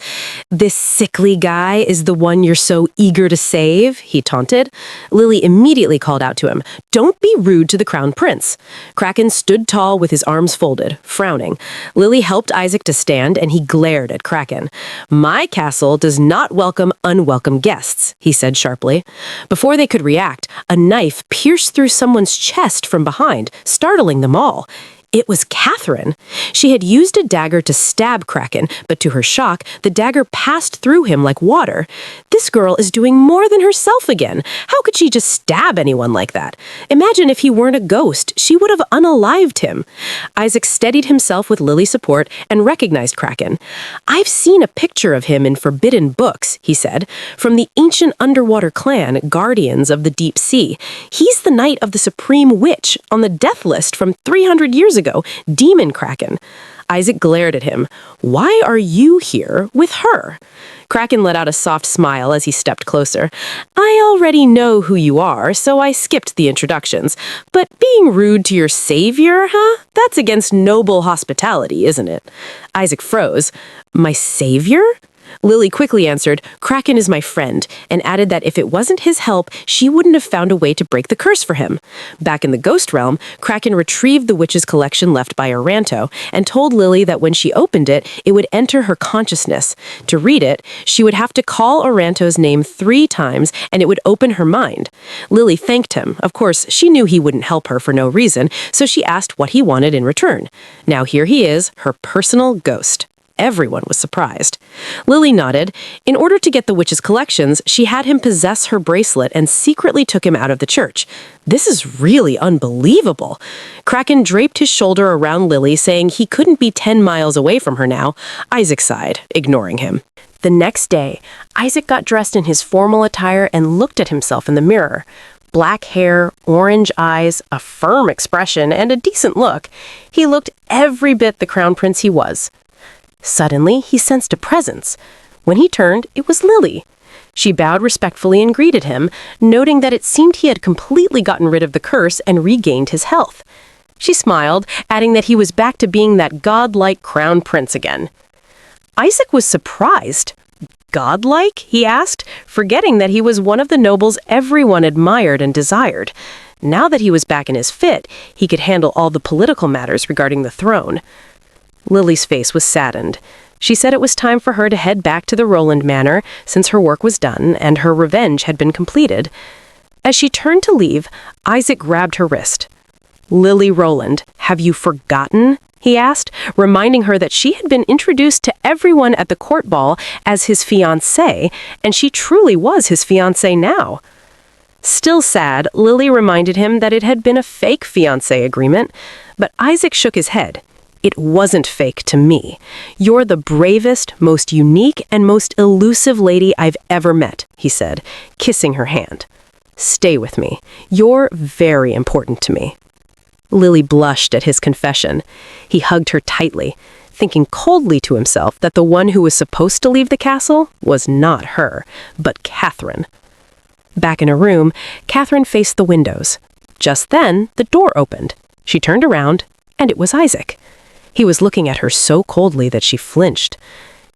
"This sickly guy is the one you're so eager to save," he taunted. Lily immediately called out to him, "Don't be rude to the Crown Prince." Kraken stood tall with his arms folded, frowning. Lily helped Isaac to stand, and he glared at Kraken. "My castle does not welcome unwelcome guests," he said sharply. Before they could react, a knife pierced through someone's chest from behind, startling them all. It was Catherine. She had used a dagger to stab Kraken, but to her shock, the dagger passed through him like water. This girl is doing more than herself again. How could she just stab anyone like that? Imagine if he weren't a ghost. She would have unalived him. Isaac steadied himself with Lily's support and recognized Kraken. "I've seen a picture of him in forbidden books," he said, "from the ancient underwater clan, Guardians of the Deep Sea. He's the knight of the Supreme Witch on the death list from 300 years ago, Demon Kraken." Isaac glared at him. "Why are you here with her?" Kraken let out a soft smile as he stepped closer. "I already know who you are, so I skipped the introductions. But being rude to your savior, huh? That's against noble hospitality, isn't it?" Isaac froze. "My savior?" Lily quickly answered, "Kraken is my friend," and added that if it wasn't his help, she wouldn't have found a way to break the curse for him. Back in the ghost realm, Kraken retrieved the witch's collection left by Oranto and told Lily that when she opened it, it would enter her consciousness. To read it, she would have to call Oranto's name 3 times and it would open her mind. Lily thanked him. Of course, she knew he wouldn't help her for no reason, so she asked what he wanted in return. Now here he is, her personal ghost. Everyone was surprised. Lily nodded. In order to get the witch's collections, she had him possess her bracelet and secretly took him out of the church. This is really unbelievable. Kraken draped his shoulder around Lily, saying he couldn't be 10 miles away from her now. Isaac sighed, ignoring him. The next day, Isaac got dressed in his formal attire and looked at himself in the mirror. Black hair, orange eyes, a firm expression, and a decent look. He looked every bit the crown prince he was. Suddenly, he sensed a presence. When he turned, it was Lily. She bowed respectfully and greeted him, noting that it seemed he had completely gotten rid of the curse and regained his health. She smiled, adding that he was back to being that godlike crown prince again. Isaac was surprised. "Godlike?" he asked, forgetting that he was one of the nobles everyone admired and desired. Now that he was back in his fit, he could handle all the political matters regarding the throne. Lily's face was saddened. She said it was time for her to head back to the Roland manor since her work was done and her revenge had been completed. As she turned to leave, Isaac grabbed her wrist. "Lily Roland, have you forgotten?" he asked, reminding her that she had been introduced to everyone at the court ball as his fiancée, and she truly was his fiancée now. Still sad, Lily reminded him that it had been a fake fiancé agreement, but Isaac shook his head. "It wasn't fake to me. You're the bravest, most unique, and most elusive lady I've ever met," he said, kissing her hand. "Stay with me. You're very important to me." Lily blushed at his confession. He hugged her tightly, thinking coldly to himself that the one who was supposed to leave the castle was not her, but Catherine. Back in her room, Catherine faced the windows. Just then, the door opened. She turned around, and it was Isaac. He was looking at her so coldly that she flinched.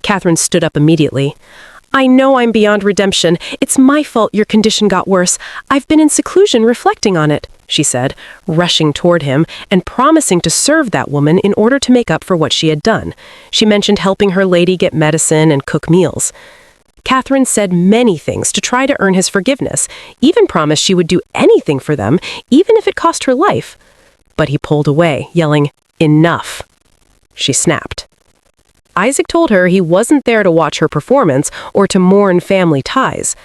Catherine stood up immediately. "I know I'm beyond redemption. It's my fault your condition got worse. I've been in seclusion reflecting on it," she said, rushing toward him and promising to serve that woman in order to make up for what she had done. She mentioned helping her lady get medicine and cook meals. Catherine said many things to try to earn his forgiveness, even promised she would do anything for them, even if it cost her life. But he pulled away, yelling, "Enough." She snapped. Isaac told her he wasn't there to watch her performance or to mourn family ties.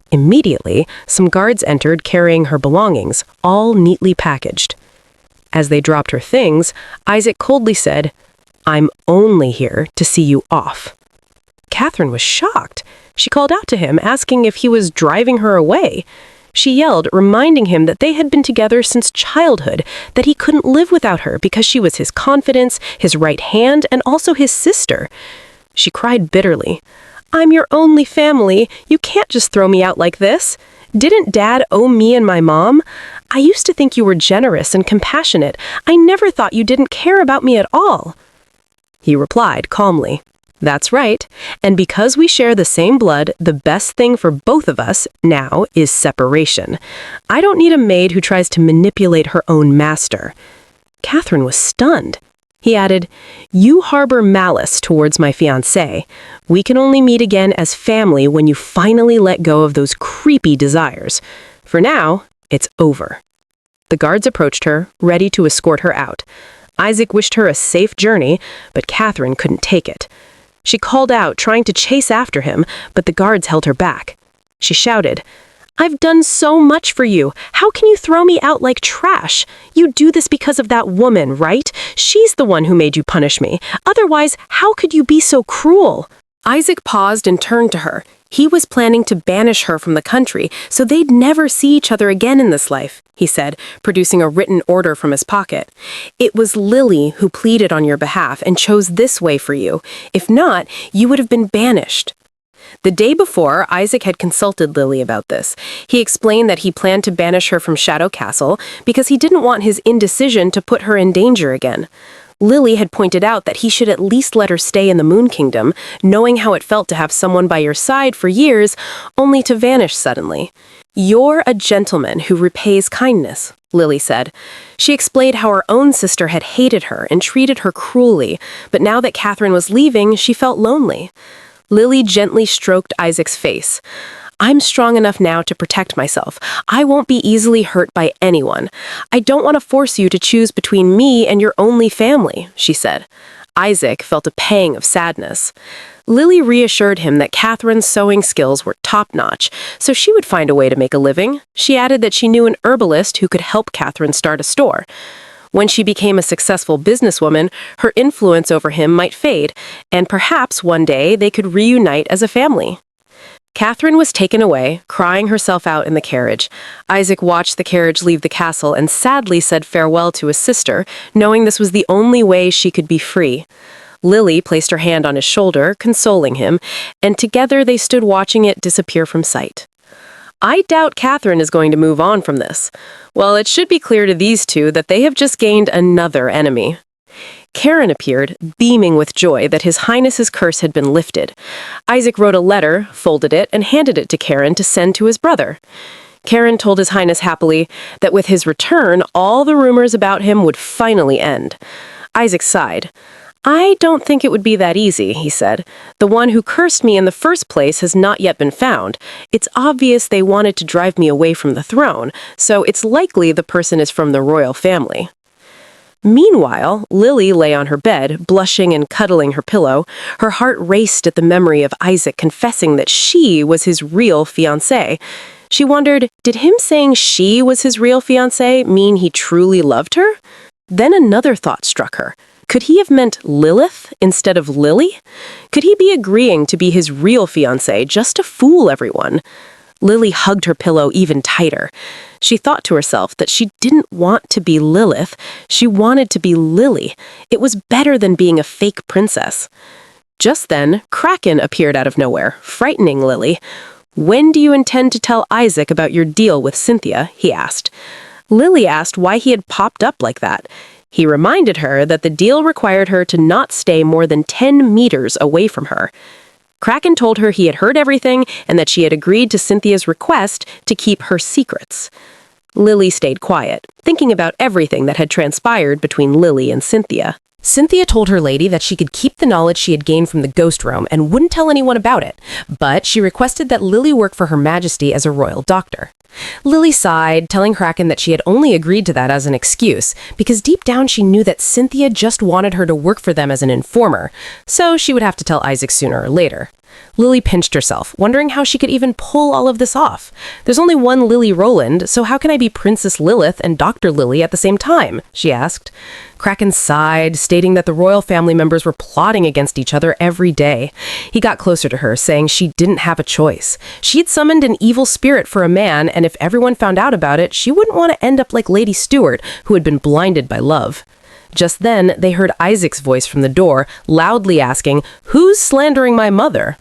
Immediately, some guards entered carrying her belongings, all neatly packaged. As they dropped her things, Isaac coldly said, "I'm only here to see you off." Catherine was shocked. She called out to him, asking if he was driving her away. She yelled, reminding him that they had been together since childhood, that he couldn't live without her because she was his confidence, his right hand, and also his sister. She cried bitterly. "I'm your only family. You can't just throw me out like this. Didn't Dad owe me and my mom? I used to think you were generous and compassionate. I never thought you didn't care about me at all." He replied calmly, "That's right, and because we share the same blood, the best thing for both of us now is separation. I don't need a maid who tries to manipulate her own master." Catherine was stunned. He added, "You harbor malice towards my fiancé. We can only meet again as family when you finally let go of those creepy desires. For now, it's over." The guards approached her, ready to escort her out. Isaac wished her a safe journey, but Catherine couldn't take it. She called out, trying to chase after him, but the guards held her back. She shouted, "I've done so much for you. How can you throw me out like trash? You do this because of that woman, right? She's the one who made you punish me. Otherwise, how could you be so cruel?" Isaac paused and turned to her. He was planning to banish her from the country, so they'd never see each other again in this life, he said, producing a written order from his pocket. "It was Lily who pleaded on your behalf and chose this way for you. If not, you would have been banished." The day before, Isaac had consulted Lily about this. He explained that he planned to banish her from Shadow Castle because he didn't want his indecision to put her in danger again. Lily had pointed out that he should at least let her stay in the Moon Kingdom, knowing how it felt to have someone by your side for years, only to vanish suddenly. "You're a gentleman who repays kindness," Lily said. She explained how her own sister had hated her and treated her cruelly, but now that Catherine was leaving, she felt lonely. Lily gently stroked Isaac's face. "I'm strong enough now to protect myself. I won't be easily hurt by anyone. I don't want to force you to choose between me and your only family," she said. Isaac felt a pang of sadness. Lily reassured him that Catherine's sewing skills were top-notch, so she would find a way to make a living. She added that she knew an herbalist who could help Catherine start a store. When she became a successful businesswoman, her influence over him might fade, and perhaps one day they could reunite as a family. Catherine was taken away, crying herself out in the carriage. Isaac watched the carriage leave the castle and sadly said farewell to his sister, knowing this was the only way she could be free. Lily placed her hand on his shoulder, consoling him, and together they stood watching it disappear from sight. I doubt Catherine is going to move on from this. Well, it should be clear to these two that they have just gained another enemy. Karen appeared, beaming with joy that His Highness's curse had been lifted. Isaac wrote a letter, folded it, and handed it to Karen to send to his brother. Karen told His Highness happily that with his return, all the rumors about him would finally end. Isaac sighed. I don't think it would be that easy, he said. The one who cursed me in the first place has not yet been found. It's obvious they wanted to drive me away from the throne, so it's likely the person is from the royal family. Meanwhile, Lily lay on her bed, blushing and cuddling her pillow. Her heart raced at the memory of Isaac confessing that she was his real fiancée. She wondered, did him saying she was his real fiancée mean he truly loved her? Then another thought struck her. Could he have meant Lilith instead of Lily? Could he be agreeing to be his real fiancé just to fool everyone? Lily hugged her pillow even tighter. She thought to herself that she didn't want to be Lilith. She wanted to be Lily. It was better than being a fake princess. Just then, Kraken appeared out of nowhere, frightening Lily. "When do you intend to tell Isaac about your deal with Cynthia?" he asked. Lily asked why he had popped up like that. He reminded her that the deal required her to not stay more than 10 meters away from her. Kraken told her he had heard everything and that she had agreed to Cynthia's request to keep her secrets. Lily stayed quiet, thinking about everything that had transpired between Lily and Cynthia. Cynthia told her lady that she could keep the knowledge she had gained from the ghost realm and wouldn't tell anyone about it, but she requested that Lily work for Her Majesty as a royal doctor. Lily sighed, telling Kraken that she had only agreed to that as an excuse, because deep down she knew that Cynthia just wanted her to work for them as an informer, so she would have to tell Isaac sooner or later. Lily pinched herself, wondering how she could even pull all of this off. There's only one Lily Roland, so how can I be Princess Lilith and Dr. Lily at the same time? She asked. Kraken sighed, stating that the royal family members were plotting against each other every day. He got closer to her, saying she didn't have a choice. She'd summoned an evil spirit for a man, and if everyone found out about it, she wouldn't want to end up like Lady Stuart, who had been blinded by love. Just then, they heard Isaac's voice from the door, loudly asking, "Who's slandering my mother?"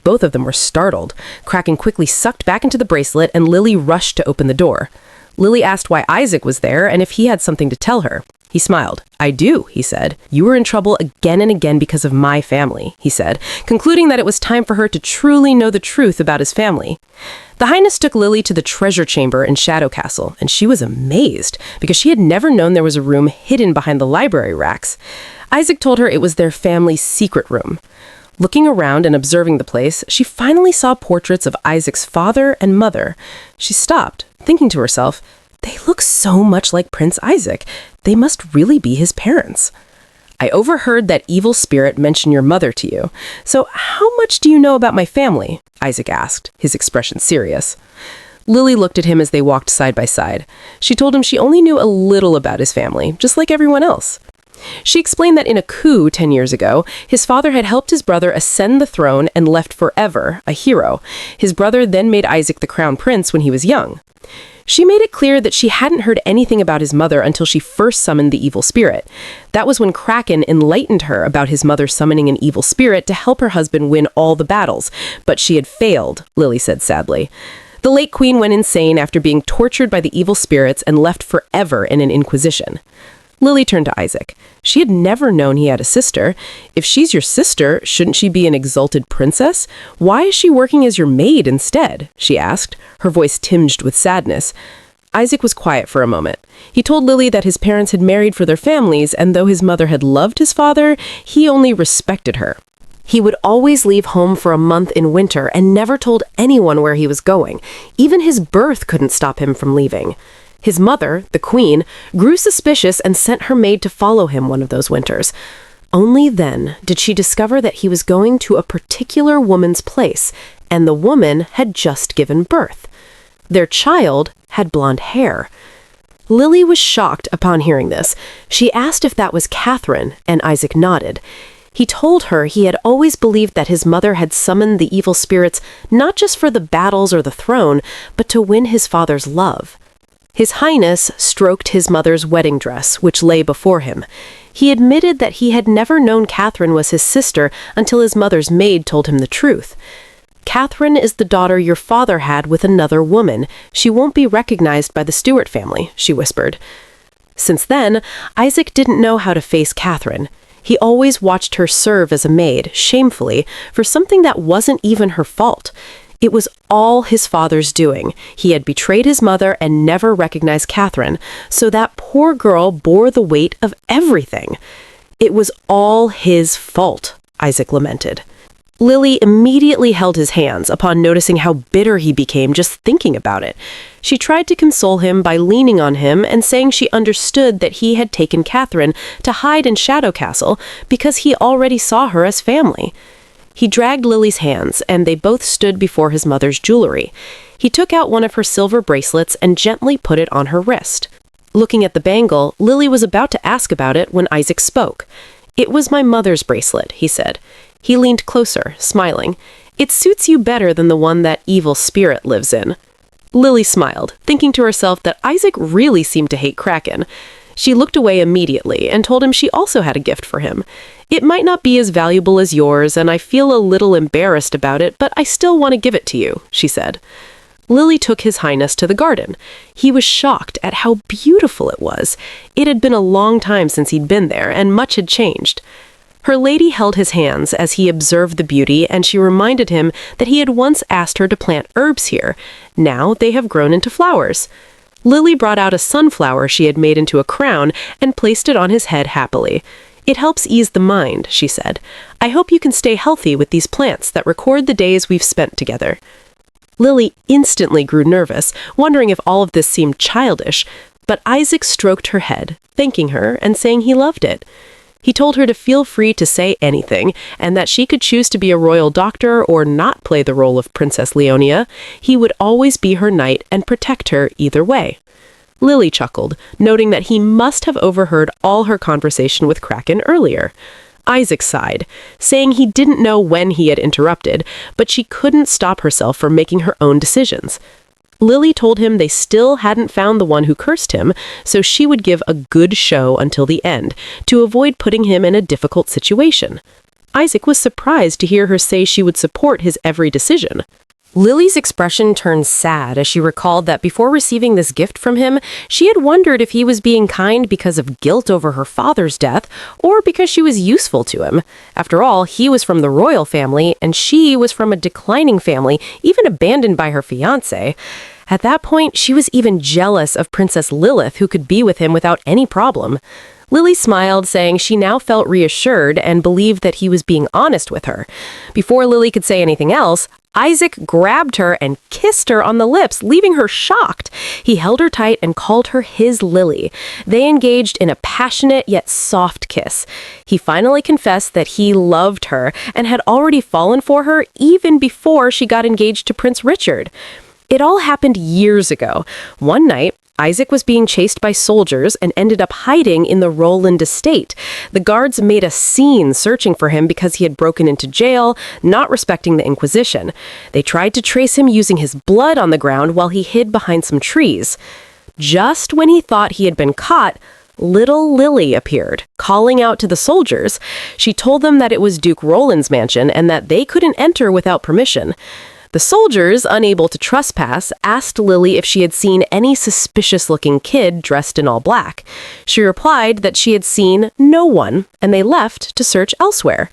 Both of them were startled. Kraken quickly sucked back into the bracelet, and Lily rushed to open the door. Lily asked why Isaac was there and if he had something to tell her. He smiled. "I do," he said. "You were in trouble again and again because of my family," he said, concluding that it was time for her to truly know the truth about his family. The Highness took Lily to the treasure chamber in Shadow Castle, and she was amazed because she had never known there was a room hidden behind the library racks. Isaac told her it was their family's secret room. Looking around and observing the place, she finally saw portraits of Isaac's father and mother. She stopped, thinking to herself, "They look so much like Prince Isaac. They must really be his parents." "I overheard that evil spirit mention your mother to you. So how much do you know about my family?" Isaac asked, his expression serious. Lily looked at him as they walked side by side. She told him she only knew a little about his family, just like everyone else. She explained that in a coup 10 years ago, his father had helped his brother ascend the throne and left forever, a hero. His brother then made Isaac the crown prince when he was young. She made it clear that she hadn't heard anything about his mother until she first summoned the evil spirit. That was when Kraken enlightened her about his mother summoning an evil spirit to help her husband win all the battles, but she had failed, Lily said sadly. The late queen went insane after being tortured by the evil spirits and left forever in an inquisition. Lily turned to Isaac. She had never known he had a sister. If she's your sister, shouldn't she be an exalted princess? Why is she working as your maid instead? She asked, her voice tinged with sadness. Isaac was quiet for a moment. He told Lily that his parents had married for their families, and though his mother had loved his father, he only respected her. He would always leave home for a month in winter and never told anyone where he was going. Even his birth couldn't stop him from leaving. His mother, the queen, grew suspicious and sent her maid to follow him one of those winters. Only then did she discover that he was going to a particular woman's place, and the woman had just given birth. Their child had blonde hair. Lily was shocked upon hearing this. She asked if that was Catherine, and Isaac nodded. He told her he had always believed that his mother had summoned the evil spirits not just for the battles or the throne, but to win his father's love. His Highness stroked his mother's wedding dress, which lay before him. He admitted that he had never known Catherine was his sister until his mother's maid told him the truth. "Catherine is the daughter your father had with another woman. She won't be recognized by the Stuart family," she whispered. Since then, Isaac didn't know how to face Catherine. He always watched her serve as a maid, shamefully, for something that wasn't even her fault. It was all his father's doing. He had betrayed his mother and never recognized Catherine, so that poor girl bore the weight of everything. It was all his fault, Isaac lamented. Lily immediately held his hands upon noticing how bitter he became just thinking about it. She tried to console him by leaning on him and saying she understood that he had taken Catherine to hide in Shadow Castle because he already saw her as family. He dragged Lily's hands, and they both stood before his mother's jewelry. He took out one of her silver bracelets and gently put it on her wrist. Looking at the bangle, Lily was about to ask about it when Isaac spoke. "It was my mother's bracelet," he said. He leaned closer, smiling. "It suits you better than the one that evil spirit lives in." Lily smiled, thinking to herself that Isaac really seemed to hate Kraken. She looked away immediately and told him she also had a gift for him. "It might not be as valuable as yours, and I feel a little embarrassed about it, but I still want to give it to you," she said. Lily took His Highness to the garden. He was shocked at how beautiful it was. It had been a long time since he'd been there, and much had changed. Her lady held his hands as he observed the beauty, and she reminded him that he had once asked her to plant herbs here. Now they have grown into flowers. Lily brought out a sunflower she had made into a crown and placed it on his head happily. "It helps ease the mind," she said. "I hope you can stay healthy with these plants that record the days we've spent together." Lily instantly grew nervous, wondering if all of this seemed childish, but Isaac stroked her head, thanking her and saying he loved it. He told her to feel free to say anything, and that she could choose to be a royal doctor or not play the role of Princess Leonia. He would always be her knight and protect her either way. Lily chuckled, noting that he must have overheard all her conversation with Kraken earlier. Isaac sighed, saying he didn't know when he had interrupted, but she couldn't stop herself from making her own decisions. Lily told him they still hadn't found the one who cursed him, so she would give a good show until the end, to avoid putting him in a difficult situation. Isaac was surprised to hear her say she would support his every decision. Lily's expression turned sad as she recalled that before receiving this gift from him, she had wondered if he was being kind because of guilt over her father's death or because she was useful to him. After all, he was from the royal family and she was from a declining family, even abandoned by her fiancé. At that point, she was even jealous of Princess Lilith, who could be with him without any problem. Lily smiled, saying she now felt reassured and believed that he was being honest with her. Before Lily could say anything else, Isaac grabbed her and kissed her on the lips, leaving her shocked. He held her tight and called her his Lily. They engaged in a passionate yet soft kiss. He finally confessed that he loved her and had already fallen for her even before she got engaged to Prince Richard. It all happened years ago. One night, Isaac was being chased by soldiers and ended up hiding in the Roland estate. The guards made a scene searching for him because he had broken into jail, not respecting the Inquisition. They tried to trace him using his blood on the ground while he hid behind some trees. Just when he thought he had been caught, little Lily appeared, calling out to the soldiers. She told them that it was Duke Roland's mansion and that they couldn't enter without permission. The soldiers, unable to trespass, asked Lily if she had seen any suspicious-looking kid dressed in all black. She replied that she had seen no one, and they left to search elsewhere.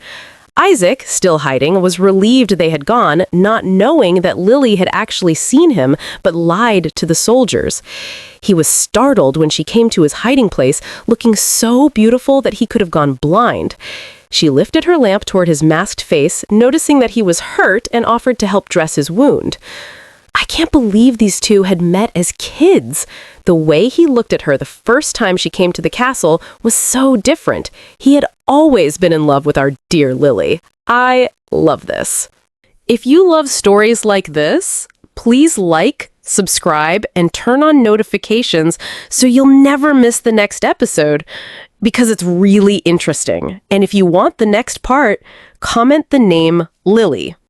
Isaac, still hiding, was relieved they had gone, not knowing that Lily had actually seen him, but lied to the soldiers. He was startled when she came to his hiding place, looking so beautiful that he could have gone blind. She lifted her lamp toward his masked face, noticing that he was hurt, and offered to help dress his wound. I can't believe these two had met as kids. The way he looked at her the first time she came to the castle was so different. He had always been in love with our dear Lily. I love this. If you love stories like this, please like, subscribe, and turn on notifications so you'll never miss the next episode, because it's really interesting. And if you want the next part, comment the name Lily.